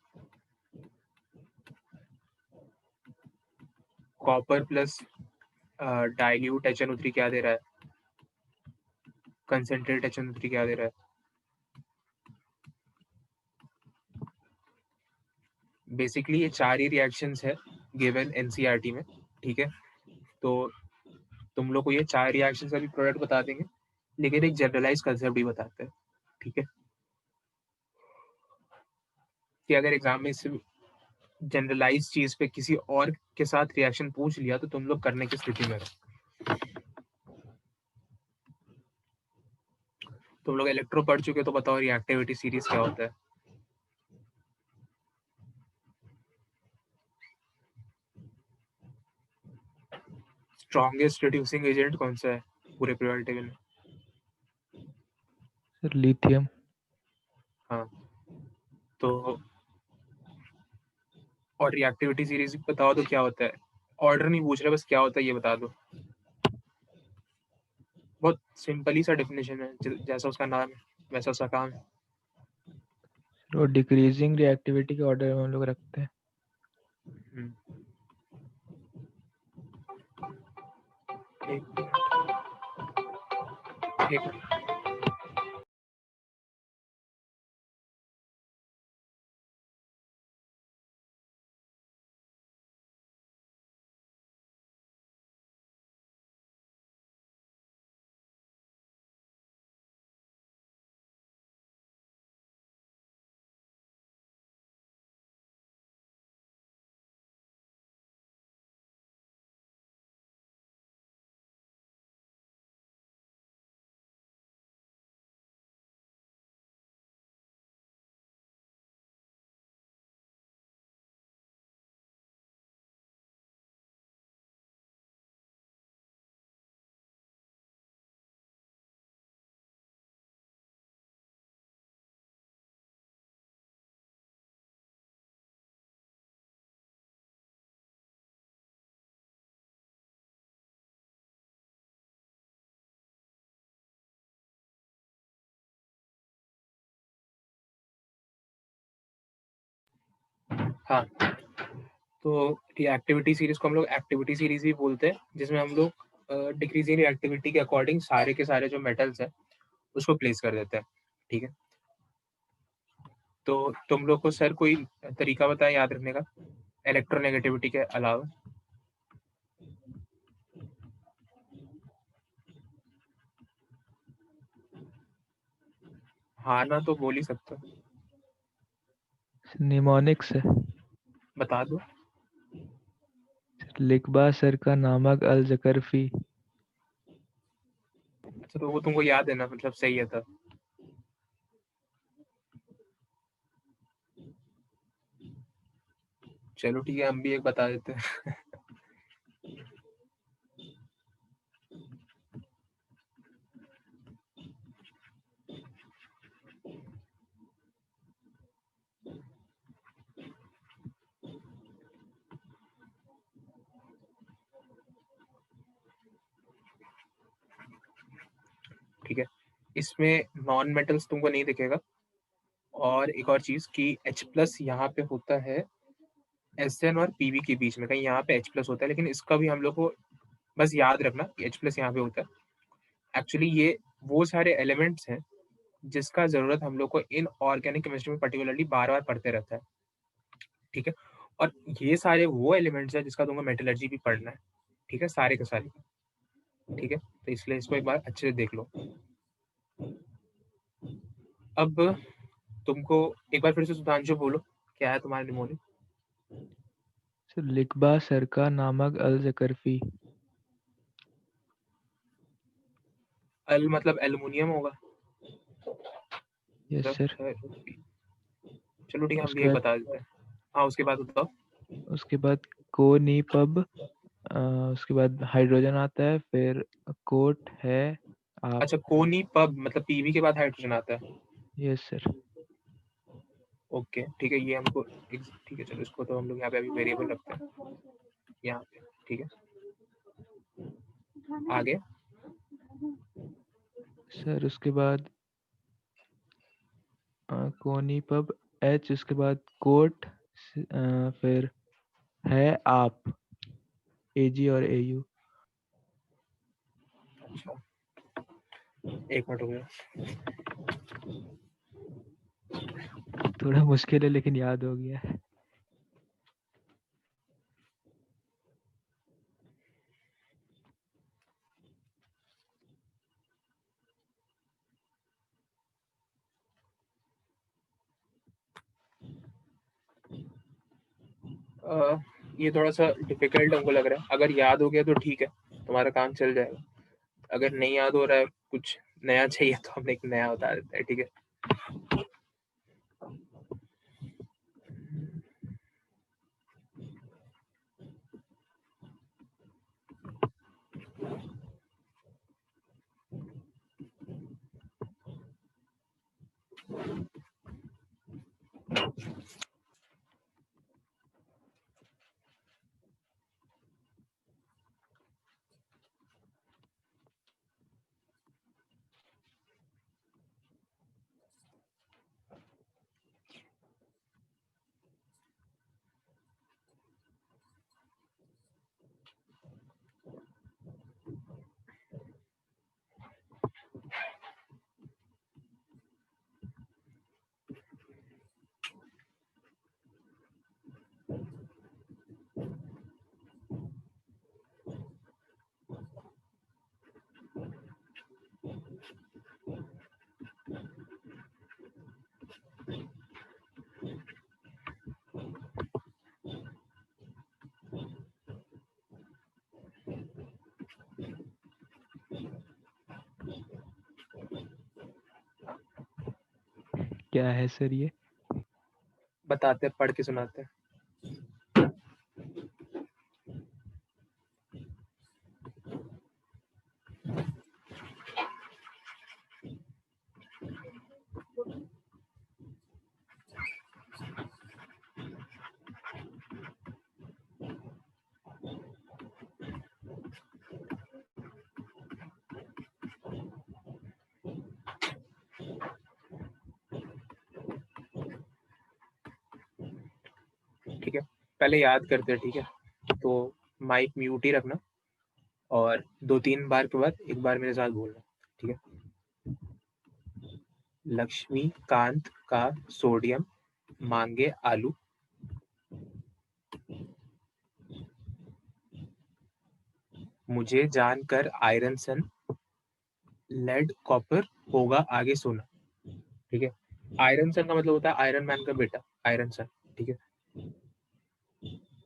कॉपर प्लस डाइल्यूट HNO3 क्या दे रहा है? कंसेंट्रेटेड HNO3 क्या दे रहा है? बेसिकली ये 4 ही रिएक्शंस है गिवन NCERT में, ठीक है? तो तुम लोग को ये 4 रिएक्शंस अभी प्रोडक्ट बता देंगे, लेकिन एक जनरलाइज कंसेप्ट भी बताते हैं, ठीक है? कि अगर एग्जाम में इससे जनरलाइज चीज पे किसी और के साथ रिएक्शन पूछ लिया तो तुम लोग करने की स्थिति में रहो। तुम लोग इलेक्ट्रो पढ़ चुके तो बताओ रिएक्टिविटी सीरीज क्या होता है। स्ट्रॉन्गेस्ट रिड्यूसिंग एजेंट कौन सा है पूरे पीरियोडिक टेबल में?
Sir lithium.
हाँ, तो और रिएक्टिविटी सीरीज बताओ तो क्या होता है। ऑर्डर नहीं पूछ रहे, बस क्या होता है ये बता दो। बहुत सिंपल ही सा डेफिनेशन है, जैसा उसका नाम है वैसा उसका काम है।
और डिक्रीजिंग रिएक्टिविटी के ऑर्डर में हम लोग रखते हैं।
हम्म, एक एक हाँ, तो रिएक्टिविटी सीरीज को हम लोग एक्टिविटी सीरीज भी बोलते हैं, जिसमें हम लोग डिक्रीजिंग रिएक्टिविटी के अकॉर्डिंग सारे के सारे जो मेटल्स हैं उसको प्लेस कर देते हैं। ठीक है, तो तुम लोग को सर कोई तरीका बताएं याद रखने का इलेक्ट्रोनेगेटिविटी के अलावा। हाँ ना तो बोल ही सकते हो,
निमोनिक्स है।
बता दो।
लिकबा सर का नामक अल जकरफी।
अच्छा, तो वो तुमको याद है ना, मतलब सही है तब। चलो ठीक है, हम भी एक बता देते हैं। ठीक है, इसमें नॉन मेटल्स तुमको नहीं दिखेगा। और एक और चीज कि H प्लस यहाँ पे होता है SN और PV के बीच में, कहीं यहाँ पे H प्लस होता है, लेकिन इसका भी हम लोग को बस याद रखना कि H प्लस यहाँ पे होता है। एक्चुअली ये वो सारे एलिमेंट्स हैं जिसका जरूरत हम लोग को इन ऑर्गेनिक केमिस्ट्री में पर्टिकुलरली बार बार पढ़ते रहता है। ठीक है, और ये सारे वो एलिमेंट्स हैं जिसका तुमको मेटलर्जी भी पढ़ना है। ठीक है, सारे के सारे। ठीक है, तो इसलिए इसको एक बार अच्छे से देख लो। अब तुमको एक बार फिर से सुधांशु बोलो, क्या है तुम्हारे निमोनिक?
सर लिकबा सर का नामक अल जकरफी।
अल मतलब एल्युमिनियम होगा।
Yes sir.
चलो ठीक है, हम भी
उसके
एक
बाद
बता देते हैं। हाँ, उसके बाद बताओ।
उसके बाद कोनी पब। उसके बाद हाइड्रोजन आता है, फिर कोट है आप।
अच्छा, कोनी पब मतलब पीवी के बाद हाइड्रोजन आता है।
Yes sir.
ओके ठीक है, ये हमको ठीक है, चलो इसको तो हम लोग यहाँ पे अभी वेरिएबल रखते हैं यहाँ पे। ठीक है, आगे।
सर उसके बाद कोनी पब एच, उसके बाद कोट, फिर है आप, एजी और एयू।
अच्छा, एक मिनट हो गया।
थोड़ा मुश्किल है लेकिन याद हो गया है।
ये थोड़ा सा डिफिकल्ट हमको लग रहा है। अगर याद हो गया तो ठीक है, तुम्हारा काम चल जाएगा। अगर नहीं याद हो रहा है, कुछ नया चाहिए, तो हम एक नया बता देते हैं, ठीक है।
क्या है सर ये?
बताते हैं, पढ़ के सुनाते हैं। ठीक है, पहले याद करते हैं, ठीक है। तो माइक म्यूट ही रखना और 2-3 बार के बाद एक बार मेरे साथ बोलना, ठीक है। लक्ष्मीकांत का सोडियम मांगे आलू, मुझे जानकर आयरन सन, लेड कॉपर होगा आगे सोना, ठीक है। आयरन सन का मतलब होता है आयरन मैन का बेटा, आयरन सन, ठीक है।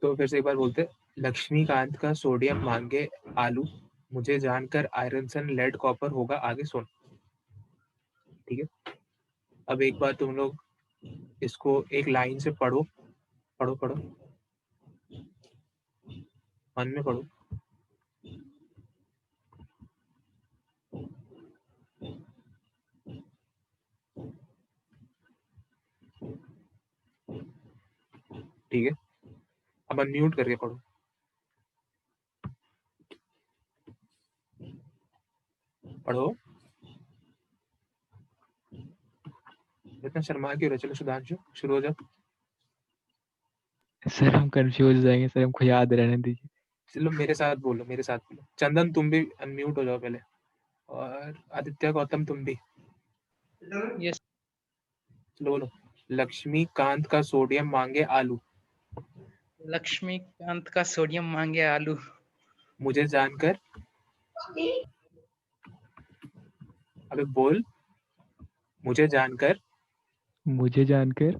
तो फिर से एक बार बोलते हैं, लक्ष्मीकांत का सोडियम मांगे आलू, मुझे जानकर आयरन सन, लेड कॉपर होगा आगे सोना, ठीक है। अब एक बार तुम लोग इसको एक लाइन से पढ़ो, पढ़ो पढ़ो, मन में पढ़ो। ठीक है, अब अनम्यूट करके पढ़ो। पढ़ो, इतना शर्मा क्यों रहे? चलो सुधांशु शुरू हो जाओ।
सर हम कंफ्यूज हो जाएंगे सर, हमको याद रहने दीजिए।
चलो मेरे साथ बोलो, मेरे साथ बोलो। चंदन तुम भी अनम्यूट हो जाओ पहले, और आदित्य गौतम तुम भी।
यस।
चलो बोलो, लक्ष्मीकांत का सोडियम मांगे आलू,
लक्ष्मीकांत का सोडियम मांगे आलू,
मुझे जानकर, अबे बोल, मुझे जानकर
मुझे जानकर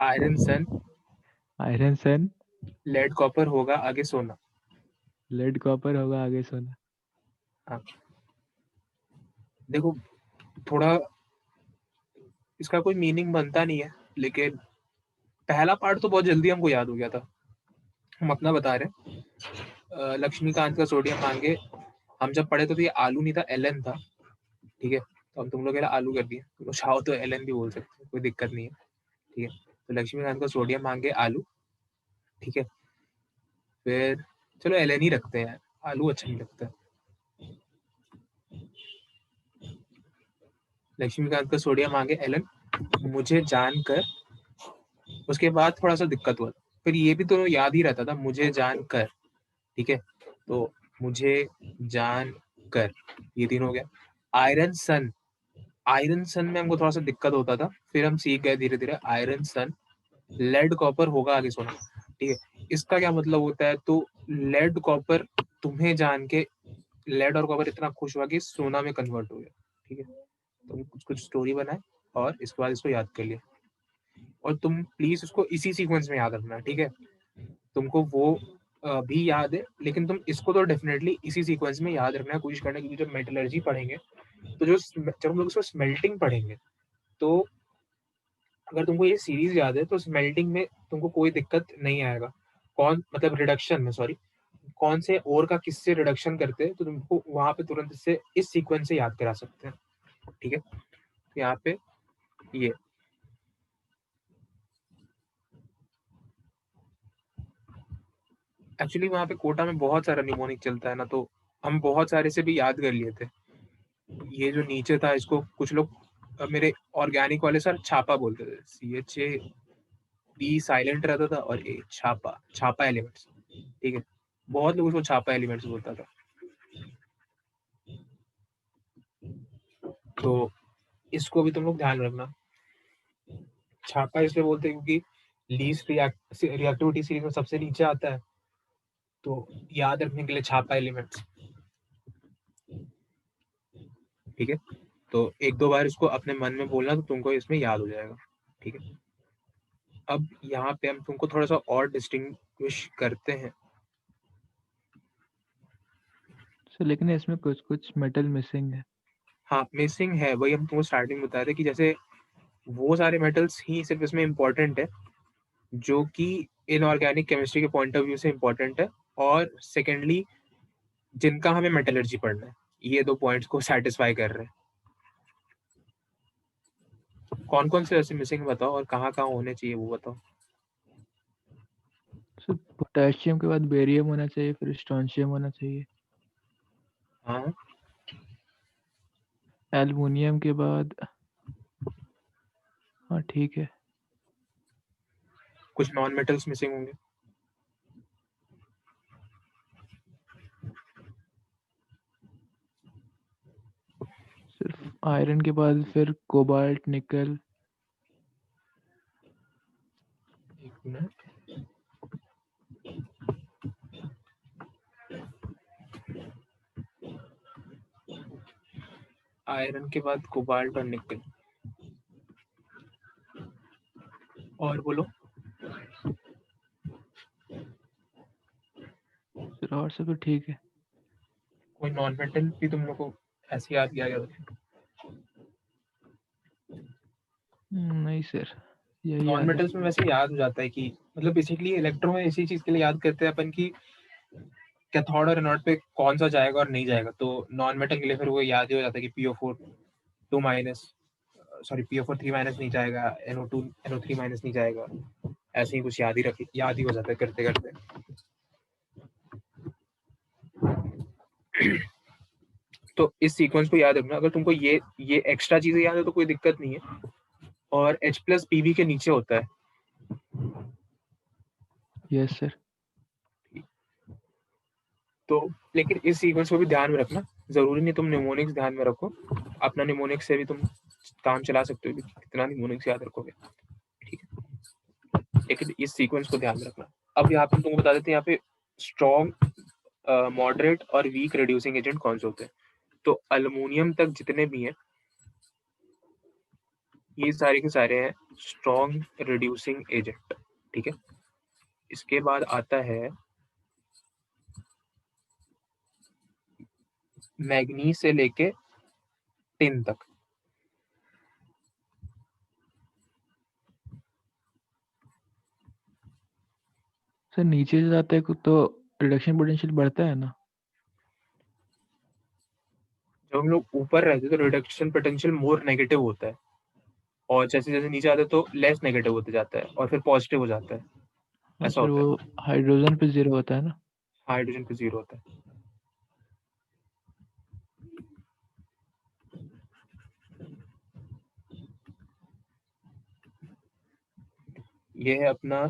आयरन सन,
आयरन सन,
लेड कॉपर होगा आगे सोना।
लेड कॉपर होगा आगे सोना।
हाँ, देखो थोड़ा इसका कोई मीनिंग बनता नहीं है, लेकिन पहला पार्ट तो बहुत जल्दी हमको याद हो गया था। हम अपना बता रहे हैं। लक्ष्मीकांत का सोडियम मांगे, हम जब पढ़े तो ये आलू नहीं था, एलन था, ठीक है। तो हम तुम लोग आलू कर दिए, तुम लोग चाहो तो एलन भी बोल सकते हो, कोई दिक्कत नहीं है, ठीक है। तो लक्ष्मीकांत का सोडियम मांगे आलू, ठीक है। फिर चलो एलन ही रखते हैं यार, आलू अच्छा नहीं लगता। लक्ष्मीकांत का सोडियम मांगे एलन, मुझे जानकर, उसके बाद थोड़ा सा दिक्कत हुआ, फिर ये भी तो याद ही रहता था, मुझे जानकर, ठीक है। तो मुझे जानकर, ये तीन हो गया। आयरन सन, आयरन सन में हमको थोड़ा सा दिक्कत होता था, फिर हम सीख गए धीरे धीरे। आयरन सन, लेड कॉपर होगा आगे सोना, ठीक है। इसका क्या मतलब होता है? तो लेड कॉपर तुम्हें जान के लेड और कॉपर इतना खुश हुआ कि सोना में कन्वर्ट हो गया, ठीक है। तुम कुछ कुछ स्टोरी बनाए और इसके बाद इसको याद कर लिया, और तुम प्लीज उसको इसी सीक्वेंस में याद रखना, ठीक है। तुमको वो भी याद है, लेकिन तुम इसको तो डेफिनेटली इसी सीक्वेंस में याद रखने की कोशिश करना, क्योंकि जब मेटलर्जी पढ़ेंगे तो जब हम लोग इसको स्मेल्टिंग पढ़ेंगे, तो अगर तुमको ये सीरीज याद है तो स्मेल्टिंग में तुमको कोई दिक्कत नहीं आएगा। मतलब रिडक्शन में, सॉरी, कौन से और का किससे रिडक्शन करते हैं, तो तुमको वहां पे तुरंत इससे इस सीक्वेंस से याद करा सकते हैं। ठीक है, तो यहाँ पे ये एक्चुअली वहाँ पे कोटा में बहुत सारा निमोनिक चलता है ना, तो हम बहुत सारे से भी याद कर लिए थे। ये जो नीचे था इसको कुछ लोग मेरे ऑर्गेनिक वाले सर छापा बोलते थे, CHAP साइलेंट रहता था और ए छापा एलिमेंट्स। ठीक है, बहुत लोग उसको छापा एलिमेंट्स बोलता था। तो इसको भी तुम लोग ध्यान रखना। छापा इसलिए बोलते हैं क्योंकि लीस्ट रिएक्टिविटी सीरीज में सबसे नीचे आता है, तो याद रखने के लिए छापा एलिमेंट्स। ठीक है, तो एक दो बार इसको अपने मन में बोलना तो तुमको इसमें याद हो जाएगा। ठीक है, अब यहाँ पे हम तुमको थोड़ा सा और डिस्टिंग्विश करते हैं।
सर लेकिन इसमें कुछ कुछ मेटल मिसिंग है।
हाँ, मिसिंग है, वही हम तुमको स्टार्टिंग में बता रहे कि जैसे वो सारे मेटल्स ही सिर्फ इसमें इम्पोर्टेंट है जो कि इनऑर्गेनिक केमिस्ट्री के पॉइंट ऑफ व्यू से इम्पोर्टेंट है, और सेकेंडली जिनका हमें मेटलर्जी पढ़ना है, ये दो पॉइंट्स को सेटिस्फाई कर रहे हैं। कौन कौन से ऐसे मिसिंग बताओ और कहाँ कहाँ होने चाहिए वो बताओ।
सर पोटेशियम के बाद बेरियम होना चाहिए, फिर स्ट्रोंशियम होना चाहिए।
हाँ,
एल्युमिनियम के बाद, हाँ ठीक है।
कुछ नॉन मेटल्स मिसिंग होंगे।
सिर्फ आयरन के बाद फिर कोबाल्ट, निकल।
एक मिनट, आयरन के बाद कोबाल्ट और निकल, और बोलो।
फिर और सब तो ठीक है।
कोई नॉन मेटल भी तुम लोग को ऐसे याद किया गया?
नहीं सर, यही
नॉन
याद है।
मेटल्स में वैसे याद हो जाता है कि मतलब बेसिकली इलेक्ट्रो में इसी चीज के लिए याद करते हैं अपन की कैथोड और एनोड पे कौन सा जाएगा और नहीं जाएगा, तो नॉन मेटल के लिए फिर वो याद ही हो जाता है कि PO4 2 minus, sorry PO4 3 minus नहीं जाएगा, NO2 NO3 माइनस नहीं जाएगा, ऐसे ही कुछ याद ही हो जाता है करते करते। तो इस सीक्वेंस को याद रखना। अगर तुमको ये एक्स्ट्रा चीजें याद है तो कोई दिक्कत नहीं है, और H+PB के नीचे होता है।
Yes sir.
तो लेकिन इस सीक्वेंस को भी ध्यान में रखना, जरूरी नहीं तुम निमोनिक्स ध्यान में रखो, अपना निमोनिक्स से भी तुम काम चला सकते हो, कितना निमोनिक्स याद रखोगे। ठीक है, लेकिन इस सीक्वेंस को ध्यान में रखना। अब यहाँ पे तुमको बता देते हैं यहाँ पे स्ट्रॉन्ग, मॉडरेट और वीक रिड्यूसिंग एजेंट कौन से होते हैं। तो अल्युमिनियम तक जितने भी हैं ये सारे के सारे हैं स्ट्रॉन्ग रिड्यूसिंग एजेंट। ठीक है, इसके बाद आता है मैग्नीज से लेके टिन तक।
सर नीचे जाते हैं तो रिडक्शन पोटेंशियल बढ़ता है ना।
जब हम लोग ऊपर रहते हैं तो रिडक्शन पोटेंशियल मोर नेगेटिव होता है, और जैसे जैसे नीचे आते हैं तो लेस नेगेटिव होते जाता है और फिर पॉजिटिव हो जाता है,
हाँ
ऐसा
सर,
होता
वो
है।
हाइड्रोजन पे 0 होता है ना।
हाइड्रोजन पे 0 होता है। ये है अपना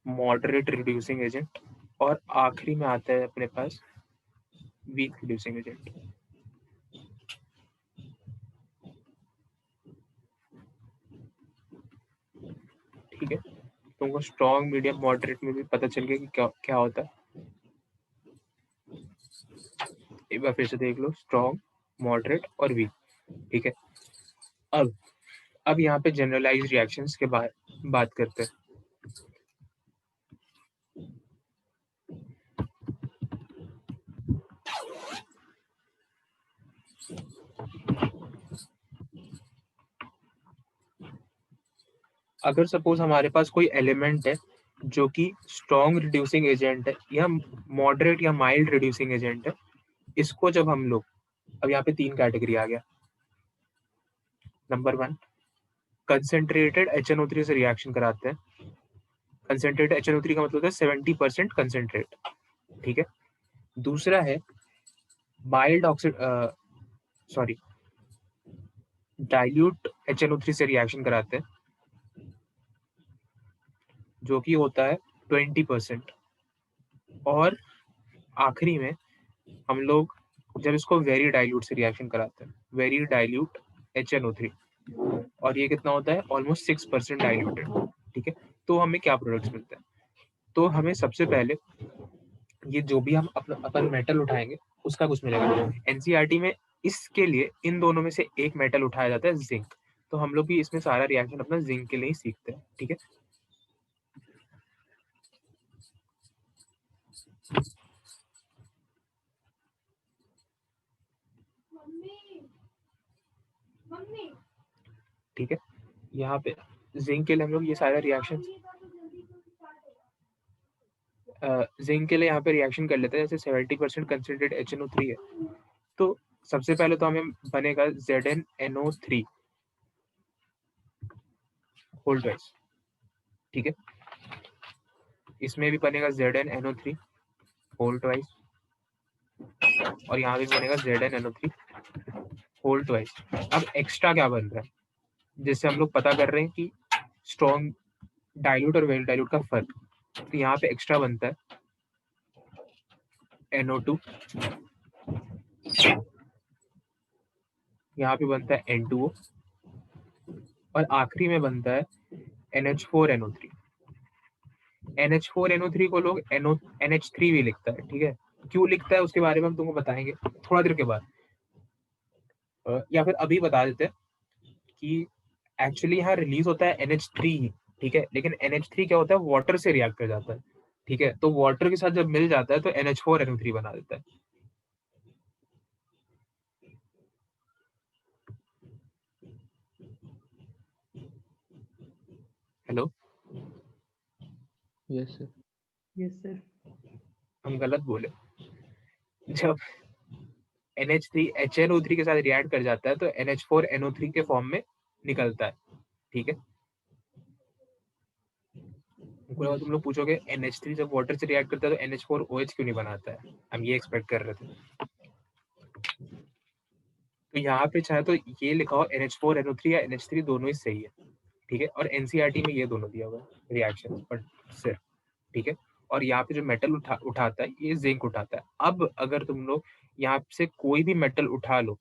मॉडरेट रिड्यूसिंग एजेंट, और आखिरी में आता है अपने पास वीक रिड्यूसिंग एजेंट। ठीक है, तुमको स्ट्रॉन्ग, मीडियम, मॉडरेट में भी पता चल गया कि क्या क्या होता है। एक बार फिर से देख लो, स्ट्रॉन्ग, मॉडरेट और वीक। ठीक है, अब यहाँ पे जनरलाइज रिएक्शंस के बारे बात करते हैं। अगर सपोज हमारे पास कोई एलिमेंट है जो कि स्ट्रॉन्ग रिड्यूसिंग एजेंट है या मॉडरेट या माइल्ड रिड्यूसिंग एजेंट है, इसको जब हम लोग, अब यहाँ पे 3 कैटेगरी आ गया। नंबर 1, कंसेंट्रेटेड HNO3 से रिएक्शन कराते हैं। कंसेंट्रेटेड HNO3 का मतलब होता है 70% कंसेंट्रेट, ठीक है। दूसरा है mild oxide sorry dilute HNO3 से रिएक्शन कराते हैं, जो कि होता है 20%। और आखिरी में हम लोग जब इसको वेरी डाइल्यूट से रिएक्शन कराते हैं, वेरी डाइल्यूट HNO3, और ये कितना होता है, ऑलमोस्ट 6% डाइल्यूटेड, ठीक है। तो हमें क्या प्रोडक्ट्स मिलते हैं? तो हमें सबसे पहले ये जो भी हम अपन मेटल उठाएंगे उसका कुछ मिलेगा। एनसीईआरटी में इसके लिए इन दोनों में से एक मेटल उठाया जाता है, जिंक। तो हम लोग भी इसमें सारा रिएक्शन अपना जिंक के लिए ही सीखते हैं, ठीक है। ठीक है, यहाँ पे जिंक के लिए हम लोग ये सारा रिएक्शन जिंक के लिए यहाँ पे रिएक्शन कर लेते हैं। जैसे 70% कंसेंट्रेट HNO3 है, तो सबसे पहले तो हमें बनेगा ZnNO3 होल ट्वाइस, ठीक है। इसमें भी बनेगा ZnNO3 होल ट्वाइस, और यहाँ पे बनेगा ZnNO3 होल ट्वाइस। अब एक्स्ट्रा क्या बन रहा है, जिससे हम लोग पता कर रहे हैं कि स्ट्रॉन्ग डाइल्यूट और वेल डाइल्यूट का फर्क। तो यहाँ पे एक्स्ट्रा बनता है NO2, यहाँ पे बनता है N2O, और आखिरी में बनता है NH4NO3। NH4NO3 को लोग NH3 भी लिखता है, ठीक है। क्यों लिखता है उसके बारे में हम तुमको बताएंगे थोड़ा देर के बाद, या फिर अभी बता देते हैं कि एक्चुअली यहाँ रिलीज होता है NH3 ही, ठीक है। लेकिन NH3 क्या होता है, वाटर से रिएक्ट कर जाता है, ठीक है। तो वाटर के साथ जब मिल जाता है तो NH4NO3 बना देता है। Hello,
yes sir.
Yes sir.
हम गलत बोले। जब NH3 HNO3 के साथ रिएक्ट कर जाता है तो NH4NO3 के फॉर्म में निकलता है, ठीक है। तुम लोग पूछोगे NH3 जब वाटर से रिएक्ट करता है तो NH4OH क्यों नहीं बनाता है, हम ये एक्सपेक्ट कर रहे थे। तो यहाँ पे चाहे तो ये लिखा हो NH4NO3 या NH3 दोनों ही सही है, ठीक है। और एनसीईआरटी में ये दोनों दिया हुआ है रिएक्शन पर सिर्फ, ठीक है। और यहाँ पे जो मेटल उठाता है ये जिंक उठाता है। अब अगर तुम लोग यहाँ से कोई भी मेटल उठा लो,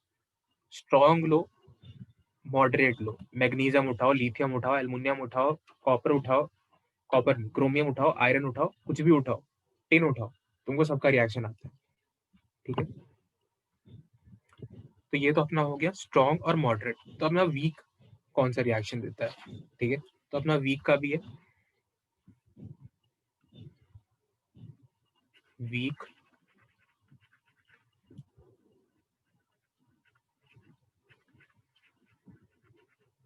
स्ट्रॉन्ग लो, मॉडरेट लो, मैग्नीशियम उठाओ, लिथियम उठाओ, एल्युमिनियम उठाओ, कॉपर उठाओ, कॉपर क्रोमियम उठाओ, आयरन उठाओ, कुछ भी उठाओ, टिन उठाओ, तुमको सबका रिएक्शन आता है, ठीक है। तो ये तो अपना हो गया स्ट्रॉन्ग और मॉडरेट। तो अपना वीक कौन सा रिएक्शन देता है, ठीक है। तो अपना वीक का भी है, वीक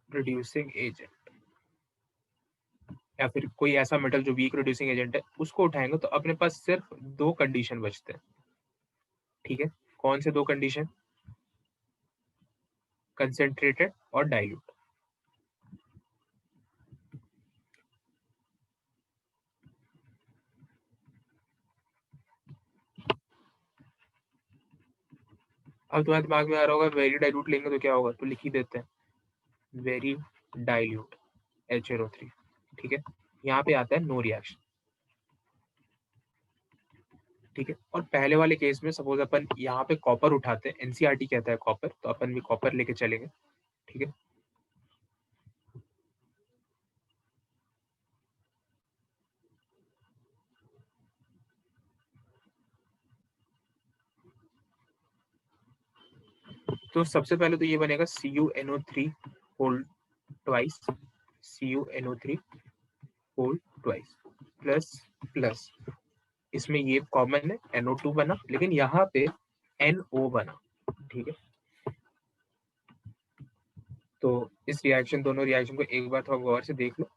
रिड्यूसिंग एजेंट, या फिर कोई ऐसा मेटल जो वीक रिड्यूसिंग एजेंट है उसको उठाएंगे तो अपने पास सिर्फ 2 कंडीशन बचते हैं, ठीक है। कौन से 2 कंडीशन, कंसेंट्रेटेड और डाइल्यूट। अब तुम्हारे दिमाग में आ रहा होगा वेरी डाइल्यूट लेंगे तो क्या होगा, तो लिख ही देते हैं वेरी डाइल्यूट HNO3, ठीक है। यहाँ पे आता है नो रिएक्शन, ठीक है। और पहले वाले केस में सपोज अपन यहाँ पे कॉपर उठाते हैं, एनसीईआरटी कहता है कॉपर, तो अपन भी कॉपर लेके चलेंगे, ठीक है। तो सबसे पहले तो ये बनेगा CuNO3 whole twice, CuNO3 whole twice plus plus, इसमें ये कॉमन है NO2 बना, लेकिन यहाँ पे NO बना, ठीक है। तो इस रिएक्शन, दोनों रिएक्शन को एक बार थोड़ा गौर से देख लो।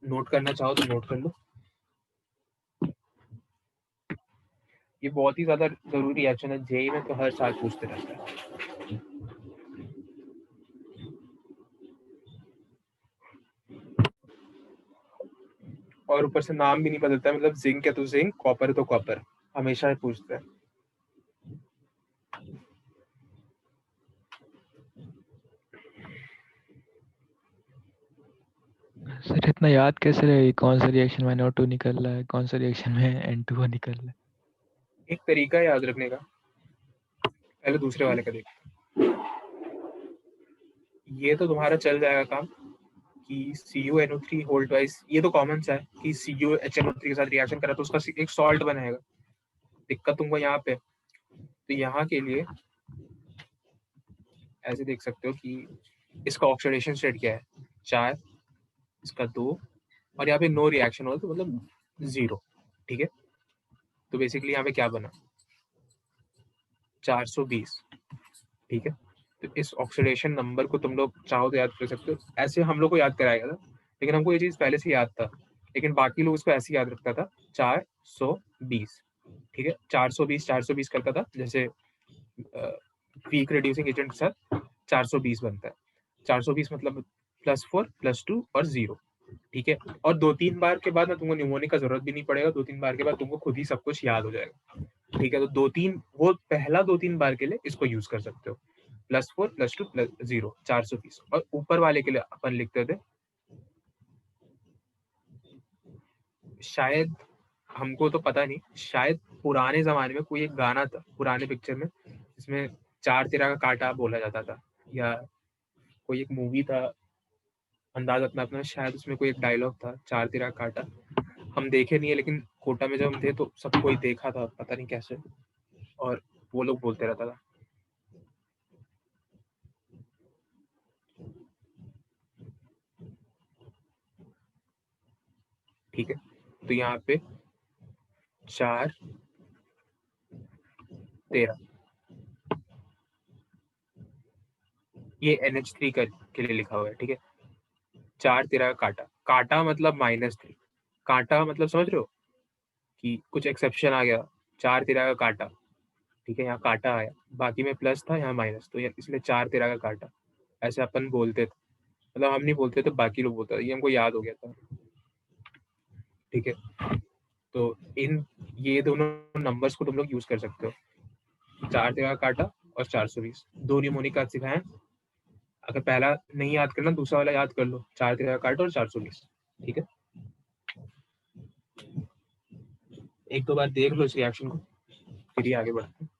नोट करना चाहो तो नोट कर लो। ये बहुत ही ज्यादा जरूरी रिएक्शन है, जेई में तो हर साल पूछते रहते हैं। और ऊपर से नाम भी नहीं बदलता है, मतलब जिंक है तो जिंक, कॉपर है तो कॉपर, हमेशा ही पूछते हैं।
सर इतना याद कैसे रहे कौन सा रिएक्शन में NO2 निकल रहा है, कौन सा रिएक्शन में N2O निकल रहा है?
एक तरीका है याद रखने का, पहले दूसरे वाले का देख। ये तो तुम्हारा चल जाएगा काम कि CuNO3 होल्ड वाइज, ये तो कॉमन सा है कि CuHNO3 के साथ रिएक्शन करा तो उसका एक सॉल्ट बनेगा। दिक्कत तुमको यहाँ पे, तो यहाँ के लिए ऐसे देख सकते हो कि इसका ऑक्सीडेशन स्टेट क्या है, 4, इसका 2, और यहाँ पे नो रिएक्शन हो तो मतलब 0। ठीक है, तो बेसिकली यहाँ पे क्या बना, 420। ठीक है, तो इस ऑक्सीडेशन नंबर को तुम लोग चाहो तो याद कर सकते हो, ऐसे हम लोग को याद कराएगा था, लेकिन हमको ये चीज पहले से याद था, लेकिन बाकी लोग इसको ऐसे याद रखता था 420। ठीक है, 420 करता था, जैसे वीक रिड्यूसिंग एजेंट के साथ 420 बनता है। 420 मतलब +4 +2 और 0। ठीक है, और 2-3 बार के बाद ना तुमको न्यूमोनिक का जरूरत भी नहीं पड़ेगा, 2-3 बार के बाद तुमको खुद ही सब कुछ याद हो जाएगा। ठीक है, तो 2-3 वो पहला 2-3 बार के लिए इसको यूज कर सकते हो, +4 +2 +0 420। और ऊपर वाले के लिए अपन लिखते थे, शायद हमको तो पता नहीं, शायद पुराने जमाने में कोई एक गाना था पुराने पिक्चर में जिसमें 4 तेरा का कांटा बोला जाता था, या कोई एक मूवी था अंदाज अपना अपना, शायद उसमें कोई एक डायलॉग था 4 तेरा कांटा। हम देखे नहीं है, लेकिन कोटा में जब हम थे तो सब कोई देखा था, पता नहीं कैसे, और वो लोग बोलते रहता था। ठीक है, तो यहाँ पे 4 13 ये NH3 के लिए लिखा हुआ है। ठीक है, 4 13 का कांटा, कांटा मतलब -3, कांटा मतलब समझ रहे हो कि कुछ एक्सेप्शन आ गया, 4 13 का कांटा। ठीक है, यहाँ कांटा आया, बाकी में प्लस था, यहाँ माइनस, तो इसलिए 4 13 का कांटा ऐसे अपन बोलते थे, मतलब हम नहीं बोलते थे, बाकी लोग बोलते थे, ये हमको याद हो गया था। ठीक है, तो इन ये दोनों नंबर्स को तुम लोग यूज कर सकते हो, 4 13 का कांटा और 420। 2 न्यूमोनिक का सिखाएं, अगर पहला नहीं याद करना दूसरा वाला याद कर लो, 4 13 का कांटा और 420। ठीक है, एक दो बार देख लो इस रिएक्शन को, फिर ही आगे बढ़ते हैं।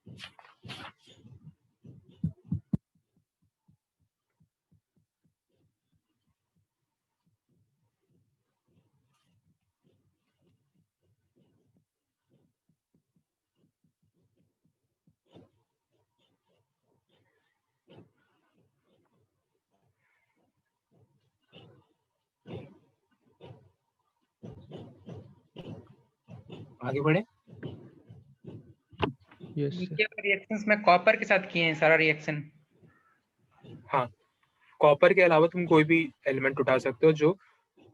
आगे बढ़े।
Yes sir.
नीचे वाले रिएक्शंस में कॉपर के साथ किए हैं सारा रिएक्शन।
हाँ, कॉपर के अलावा तुम कोई भी एलिमेंट उठा सकते हो जो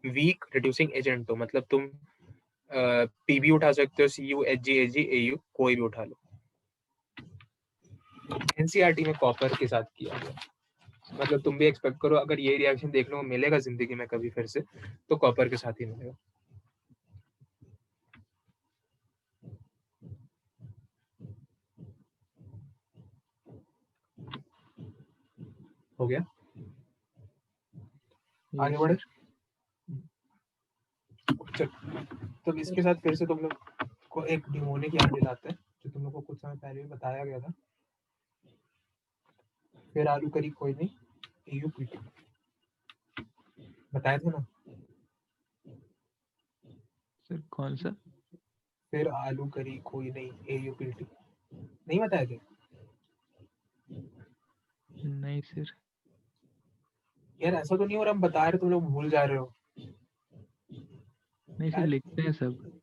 वीक रिड्यूसिंग एजेंट हो, मतलब तुम PB उठा सकते हो, Cu Hg Ag Au कोई भी उठा लो। NCERT में कॉपर के साथ किया गया, मतलब तुम भी एक्सपेक्ट करो अगर ये रिएक्शन देखने को मिलेगा जिंदगी में कभी फिर से, तो कॉपर के साथ ही मिलेगा। हो गया, आगे
यस
बढ़े।
सर।
चल, तो इसके साथ फिर से तुम लोग को एक न्यूमोनिक याद दिलाते हैं जो तुम लोग को कुछ समय पहले भी बताया गया था। फिर आलू करी कोई नहीं, AuPT बताया था ना।
सर कौन सा?
फिर आलू करी कोई नहीं, AuPT नहीं बताए थे
नहीं सर।
यार, ऐसा तो नहीं हो रहा हम बता रहे तुम लोग भूल जा रहे हो
नहीं सर,
यार।
लिखते हैं सब।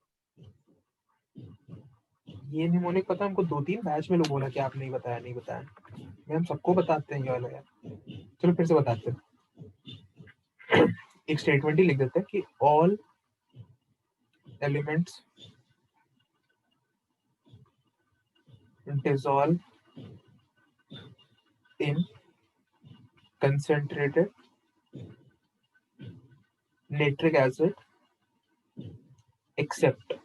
ये निमोनिक पता है हमको 2-3 बैच में लोग बोला कि आप नहीं बताया नहीं बताया, मैं हम सबको बताते हैं ये वाला यार। चलो फिर से बताते हैं। एक स्टेटमेंट ही लिख देते हैं कि all elements dissolve in concentrated nitric acid except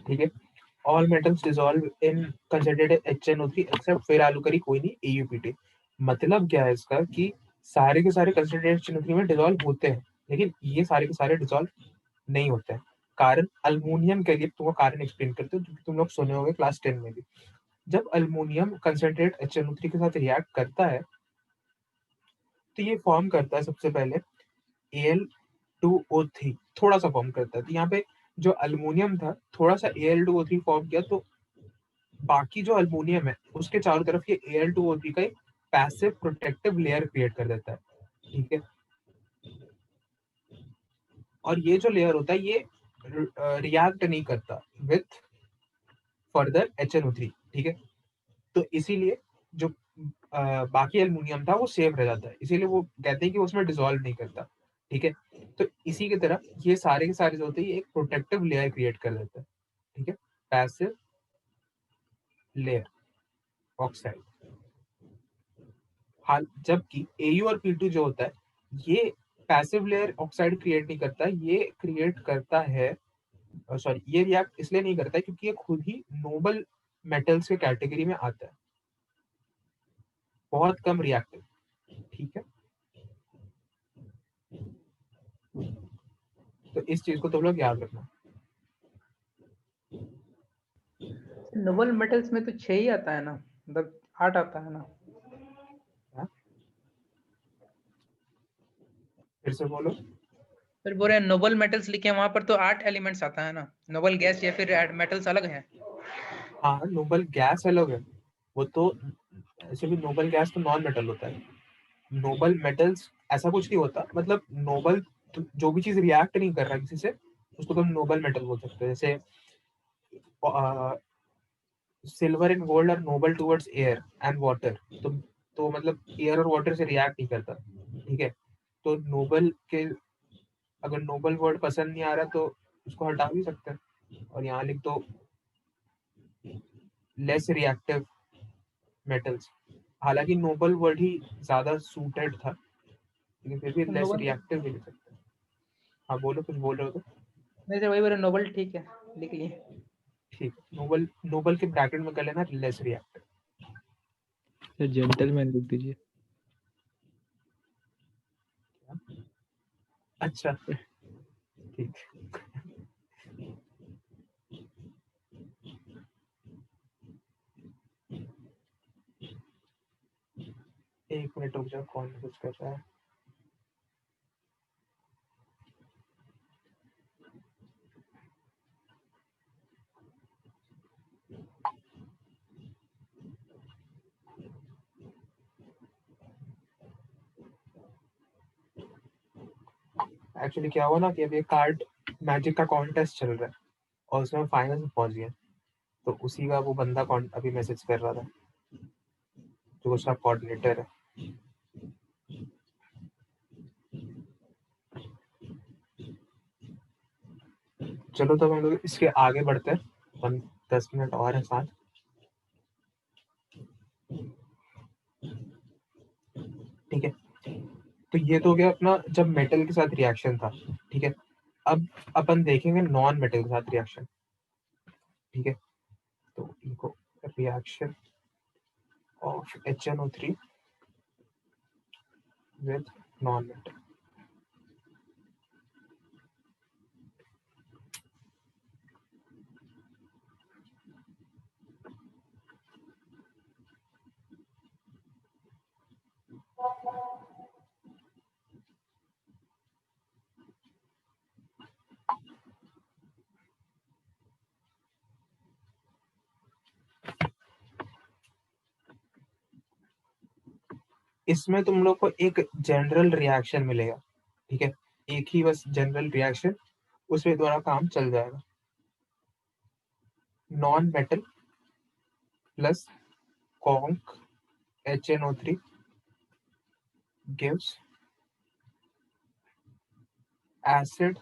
ठीक है, all metals dissolve in concentrated HNO3 except, फिर आलू करी कोई नहीं AuPT। मतलब क्या है इसका कि सारे के सारे कंसंट्रेटेड HNO3 में डिसॉल्व होते हैं, लेकिन ये सारे के सारे डिसॉल्व नहीं होते हैं। कारण अल्मोनियम के लिए तुमको कारण एक्सप्लेन करते हो, तुम लोग सुने होंगे क्लास 10 में भी। जब अल्मोनियम कंसंट्रेट HNO3 के साथ रिएक्ट करता है तो ये फॉर्म करता है सबसे पहले Al2O3, थोड़ा सा फॉर्म करता है। तो यहाँ पे जो अल्मोनियम था थोड़ा सा Al2O3 फॉर्म किया, तो बाकी जो अल्मोनियम है उसके चारों तरफ ये Al2O3 का एक पैसिव प्रोटेक्टिव लेयर क्रिएट कर देता है। ठीक है, और ये जो लेयर होता है ये रिएक्ट नहीं करता विथ फर्दर HNO3। ठीक है, तो इसीलिए जो बाकी एल्युमिनियम था वो सेफ रह जाता है, इसीलिए वो कहते हैं कि उसमें डिसॉल्व नहीं करता। ठीक है, तो इसी की तरह ये सारे के सारे जो होते हैं ये एक प्रोटेक्टिव लेयर क्रिएट कर देता है। ठीक है, पैसिव लेयर ऑक्साइड। हाल जबकि Au और P2 जो होता है ये पैसिव लेयर ऑक्साइड क्रिएट नहीं करता, ये क्रिएट करता है, सॉरी ये रिएक्ट इसलिए नहीं करता है क्योंकि ये खुद ही नोबल मेटल्स के कैटेगरी में आता है, बहुत कम रिएक्टिव। ठीक है, तो इस चीज को तुम लोग याद रखना।
नोबल मेटल्स में तो 6 ही आता है ना, मतलब 8 आता है ना।
हाँ? फिर से बोलो।
फिर बोल रहे हैं नोबल मेटल्स लिखे हैं, वहां पर तो 8 एलिमेंट्स आता है ना। नोबल गैस या फिर मेटल्स अलग है?
हाँ, नोबल गैस अलग है, वो तो ऐसे भी नोबल गैस तो नॉन मेटल होता है। नोबल मेटल्स ऐसा कुछ नहीं होता, मतलब नोबल जो भी चीज रिएक्ट नहीं कर रहा किसी से उसको तुम नोबल मेटल बोल सकते हो। जैसे silver and gold are noble towards air and water, तो मतलब एयर और वाटर से रिएक्ट नहीं करता। ठीक है, तो नोबल के अगर नोबल वर्ड पसंद नहीं आ रहा तो उसको हटा भी सकते हैं और यहाँ लिख दो लेस रिएक्टिव मेटल्स। हालांकि नोबल वर्ड ही ज्यादा सूटेड था, लेकिन फिर भी लेस
नोबल
रिएक्टिव भी लिख सकते हैं। हाँ बोलो, कुछ बोल रहे हो तो।
नहीं सर, वही बोल रहे नोबल, ठीक है लिख लिए।
ठीक, नोबल नोबल के ब्रैकेट में कर लेना लेस रिएक्टिव।
सर जेंटलमैन लिख दीजिए।
अच्छा ठीक, एक मिनट रुक जाओ, कौन कुछ कर रहा है। एक्चुअली क्या हुआ ना कि अभी कार्ड मैजिक का कॉन्टेस्ट चल रहा है और उसमें फाइनल में पहुंच गया, तो उसी का वो बंदा अभी मैसेज कर रहा था जो उसका कोऑर्डिनेटर है। चलो तो हम लोग इसके आगे बढ़ते हैं, 10 मिनट और है साथ। ठीक है, तो ये तो हो गया अपना जब मेटल के साथ रिएक्शन था। ठीक है, अब अपन देखेंगे नॉन मेटल के साथ रिएक्शन। ठीक है, तो इनको reaction of HNO3 with non metal. इसमें तुम लोग को एक जनरल रिएक्शन मिलेगा, ठीक है, एक ही बस जनरल रिएक्शन, उसमें द्वारा काम चल जाएगा। Non metal plus conc HNO3 gives acid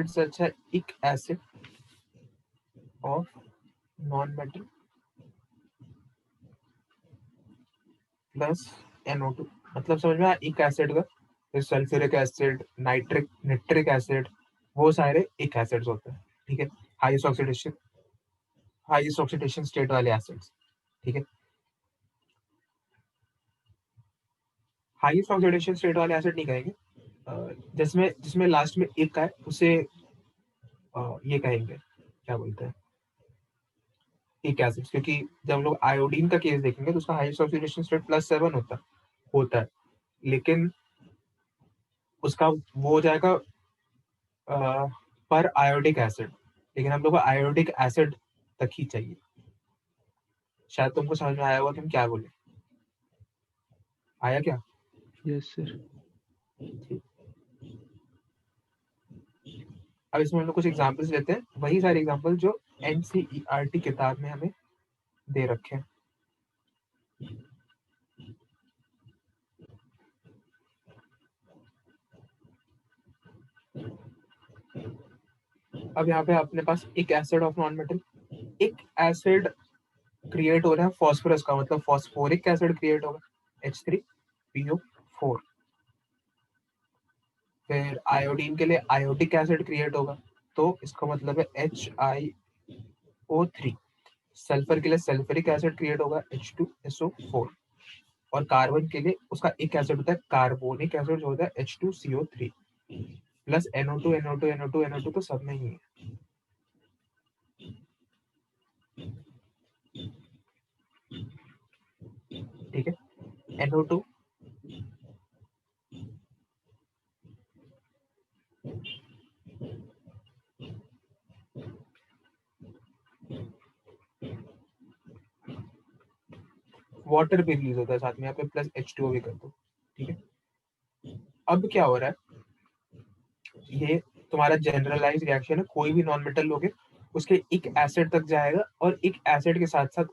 से अच्छा इक acid of non metal plus NO2। मतलब समझ में आया, इक एसिड का सल्फ्यूरिक एसिड, निट्रिक एसिड, वो सारे इक एसिड्स होते हैं, ठीक है, हाईएस्ट ऑक्सीडेशन स्टेट वाले एसिड्स, ठीक है। हाईएस्ट ऑक्सीडेशन स्टेट वाले एसिड नहीं कहेंगे, जिसमें जिसमें लास्ट में एक का है उसे ये कहेंगे, क्या बोलते हैं, इक एसिड, क्योंकि जब हम लोग आयोडीन का केस देखेंगे तो उसका हाईएस्ट ऑक्सीडेशन स्टेट +7 होता है, लेकिन उसका वो हो जाएगा पर आयोडिक एसिड, लेकिन हम लोग को आयोडिक एसिड तक ही चाहिए। शायद तुमको समझ में आया होगा कि हम क्या बोले, आया क्या?
Yes sir.
अब इसमें हम लोग कुछ एग्जांपल्स लेते हैं, वही सारे एग्जांपल जो NCERT किताब में हमें दे रखे हैं। अब यहाँ पे अपने पास एक एसिड ऑफ नॉन मेटल, एक एसिड क्रिएट हो रहा है फॉस्फोरस का, मतलब फॉस्फोरिक एसिड क्रिएट होगा H3PO4। फिर आयोडीन के लिए आयोडिक एसिड क्रिएट होगा, तो इसका मतलब है HiO3। सल्फर के लिए सल्फ्यूरिक एसिड क्रिएट होगा H2SO4। और कार्बन के लिए उसका एक एसिड होता है कार्बोनिक एसिड जो होता है H2CO3 प्लस NO2 तो सब में ही है, ठीक है। NO2 वाटर भी रिलीज होता है साथ में, यहाँ पे प्लस H2O भी कर दो, ठीक है। अब क्या हो रहा है, ये तुम्हारा जनरलाइज रिएक्शन है, कोई भी नॉन मेटल लोगे उसके एक एसिड तक जाएगा और एक एसिड के साथ साथ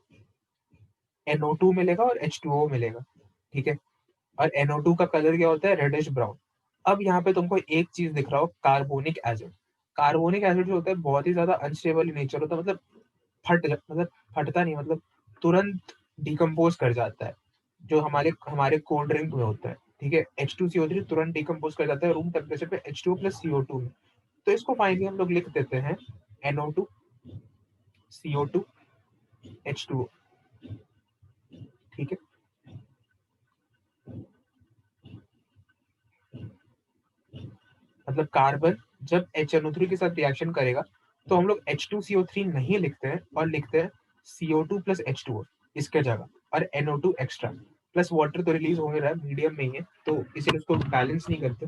NO2 मिलेगा और H2O मिलेगा, ठीक है। और NO2 का कलर क्या होता है, रेडिश ब्राउन। अब यहाँ पे तुमको एक चीज दिख रहा हो, कार्बोनिक एसिड। कार्बोनिक एसिड जो होता है बहुत ही ज्यादा अनस्टेबल नेचर होता है, मतलब फटता नहीं, मतलब तुरंत डिकम्पोज कर जाता है, जो हमारे हमारे कोल्ड ड्रिंक में होता है, ठीक है। H2CO3 तुरंत डिकम्पोज कर जाता है रूम टेम्परेचर पे H2O + CO2 में। तो इसको फाइनली हम लोग लिख देते हैं NO2 CO2 H2O, ठीक है। मतलब कार्बन जब HNO3 के साथ रिएक्शन करेगा तो हम लोग H2CO3 नहीं लिखते हैं और लिखते हैं CO2 + H2O इसके जगह, और NO2 एक्स्ट्रा प्लस वाटर तो रिलीज हो रहा है, मीडियम में ही है, तो इसीलिए उसको बैलेंस नहीं करते,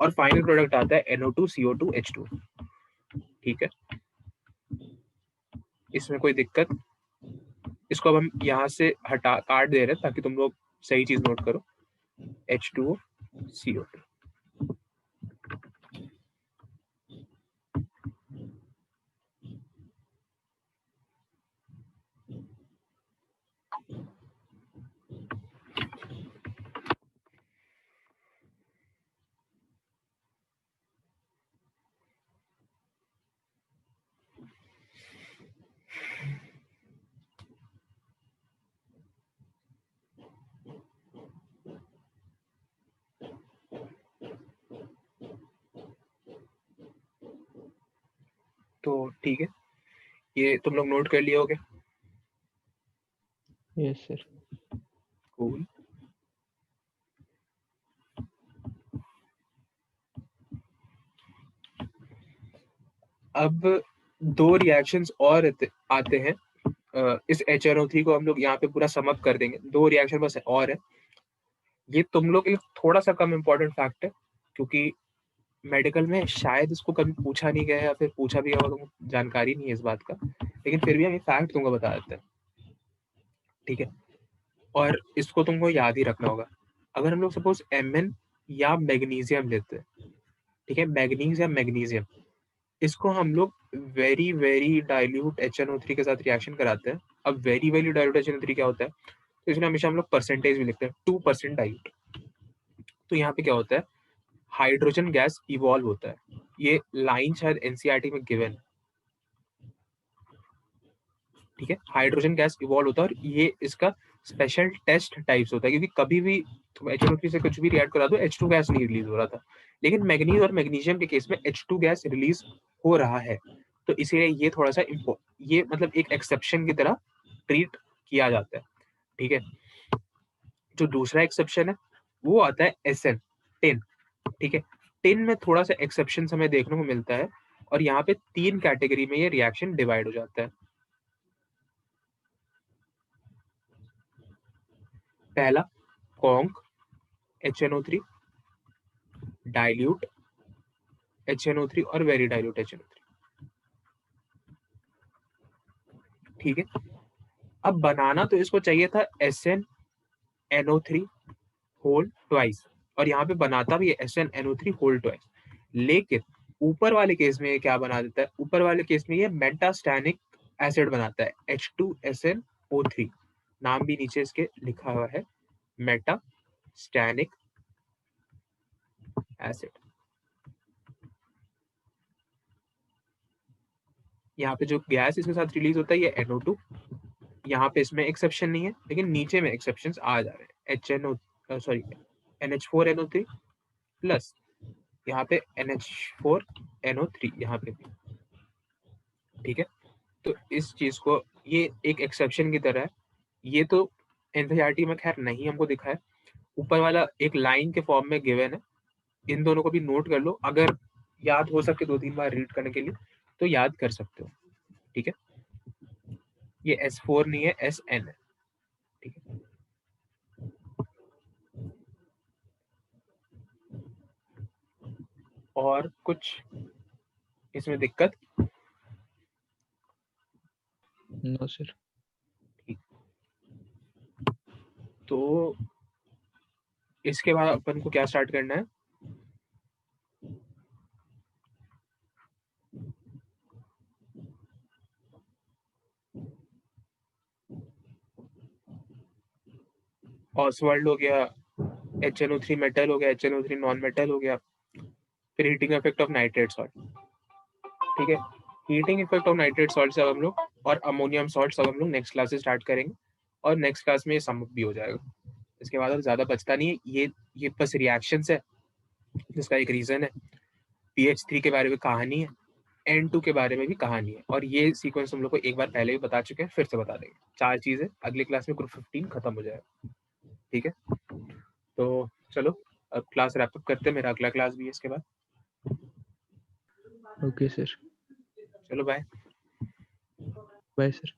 और फाइनल प्रोडक्ट आता है NO2 CO2 H2O, ठीक है। इसमें कोई दिक्कत? इसको अब हम यहाँ से हटा काट दे रहे हैं ताकि तुम लोग सही चीज नोट करो, H2O CO2। तो ठीक है, ये तुम लोग नोट कर लिए होगे।
Yes sir.
कूल। अब दो रिएक्शंस और आते हैं, इस HNO3 को हम लोग यहाँ पे पूरा समअप कर देंगे, दो रिएक्शन बस और है। ये तुम लोग के लिए थोड़ा सा कम इम्पोर्टेंट फैक्ट है, क्योंकि मेडिकल में शायद इसको कभी पूछा नहीं गया या फिर पूछा भी गया हो तो जानकारी नहीं है इस बात का, लेकिन फिर भी हम ये फैक्ट तुमको बता देते हैं, ठीक है। और इसको तुमको याद ही रखना होगा। अगर हम लोग सपोज Mn या मैग्नीशियम लेते हैं, ठीक है, मैग्नीज या मैग्नीशियम, इसको हम लोग वेरी वेरी डाइल्यूट HNO3 के साथ रिएक्शन कराते हैं। अब वेरी वेरी डाइल्यूट HNO3 क्या होता है, तो इसमें हमेशा हम लोग परसेंटेज भी लिखते हैं, 2% डाइल्यूट। तो यहाँ पे क्या होता है, हाइड्रोजन गैस इवॉल्व होता है। ये लाइन शायद एनसीईआरटी में गिवन, ठीक है, हाइड्रोजन गैस इवॉल्व होता है और ये इसका स्पेशल टेस्ट टाइप्स होता है, क्योंकि कभी भी तुम HNO3 से कुछ भी रिएक्ट करा दो, H2 गैस नहीं रिलीज हो रहा था, लेकिन मैग्नीज और मैग्नीशियम के केस में H2 गैस रिलीज हो रहा है। तो इसीलिए ये थोड़ा सा ये मतलब एक एक्सेप्शन की तरह ट्रीट किया जाता है, ठीक है। जो दूसरा एक्सेप्शन है वो आता है SN, टिन, ठीक है। टिन में थोड़ा सा एक्सेप्शन हमें देखने को मिलता है, और यहाँ पे 3 कैटेगरी में ये रिएक्शन डिवाइड हो जाता है। पहला कॉन्क HNO3, डाइल्यूट HNO3 और वेरी डाइल्यूट HNO3, ठीक है। अब बनाना तो इसको चाहिए था SnNO3 होल ट्वाइस, और यहाँ पे बनाता भी है SnNO3 होल ट्वाइस, लेकिन ऊपर वाले केस में ये क्या बना देता है, ऊपर वाले केस में ये मेटास्टैनिक एसिड बनाता है, H2SnO3, नाम भी नीचे इसके लिखा हुआ है, मेटास्टैनिक एसिड। यहाँ पे जो गैस इसके साथ रिलीज होता है ये NO2, यहाँ पे इसमें एक्सेप्शन नहीं है, लेकिन नीचे में एक्सेप्शंस आ जा रहे हैं, NH4NO3 प्लस यहाँ पे NH4NO3 यहाँ पे भी, ठीक है। तो इस चीज को ये एक एक्सेप्शन की तरह है, ये तो एनसीईआरटी में खैर नहीं हमको दिखा है, ऊपर वाला एक लाइन के फॉर्म में गिवन है। इन दोनों को भी नोट कर लो, अगर याद हो सके 2-3 बार रीड करने के लिए तो याद कर सकते हो, ठीक है। ये S4 नहीं है, SN है, ठीक है। और कुछ इसमें दिक्कत?
No sir.
ठीक, तो इसके बाद अपन को क्या स्टार्ट करना है, ऑसवाल्ड हो गया, HNO3 मेटल हो गया, HNO3 नॉन मेटल हो गया, फिर heating effect of nitrate salt, ठीक है। Heating effect of nitrate salt सब हम लोग, और अमोनियम सॉल्ट सब हम लोग नेक्स्ट क्लास से स्टार्ट करेंगे, और नेक्स्ट क्लास में ये सम भी हो जाएगा। इसके बाद और ज्यादा बचता नहीं है, ये बस रिएक्शंस है, जिसका एक रीजन है, PH3 के बारे में कहानी है, N2 के बारे में भी कहानी है, और ये सीक्वेंस हम लोग को एक बार पहले भी बता चुके हैं, फिर से बता देंगे। 4 चीजें अगली क्लास में ग्रुप 15 खत्म हो जाएगा, ठीक है। तो चलो अब क्लास रैप अप करते हैं, मेरा अगला क्लास भी है इसके बाद।
Okay sir.
चलो बाय।
Bye sir.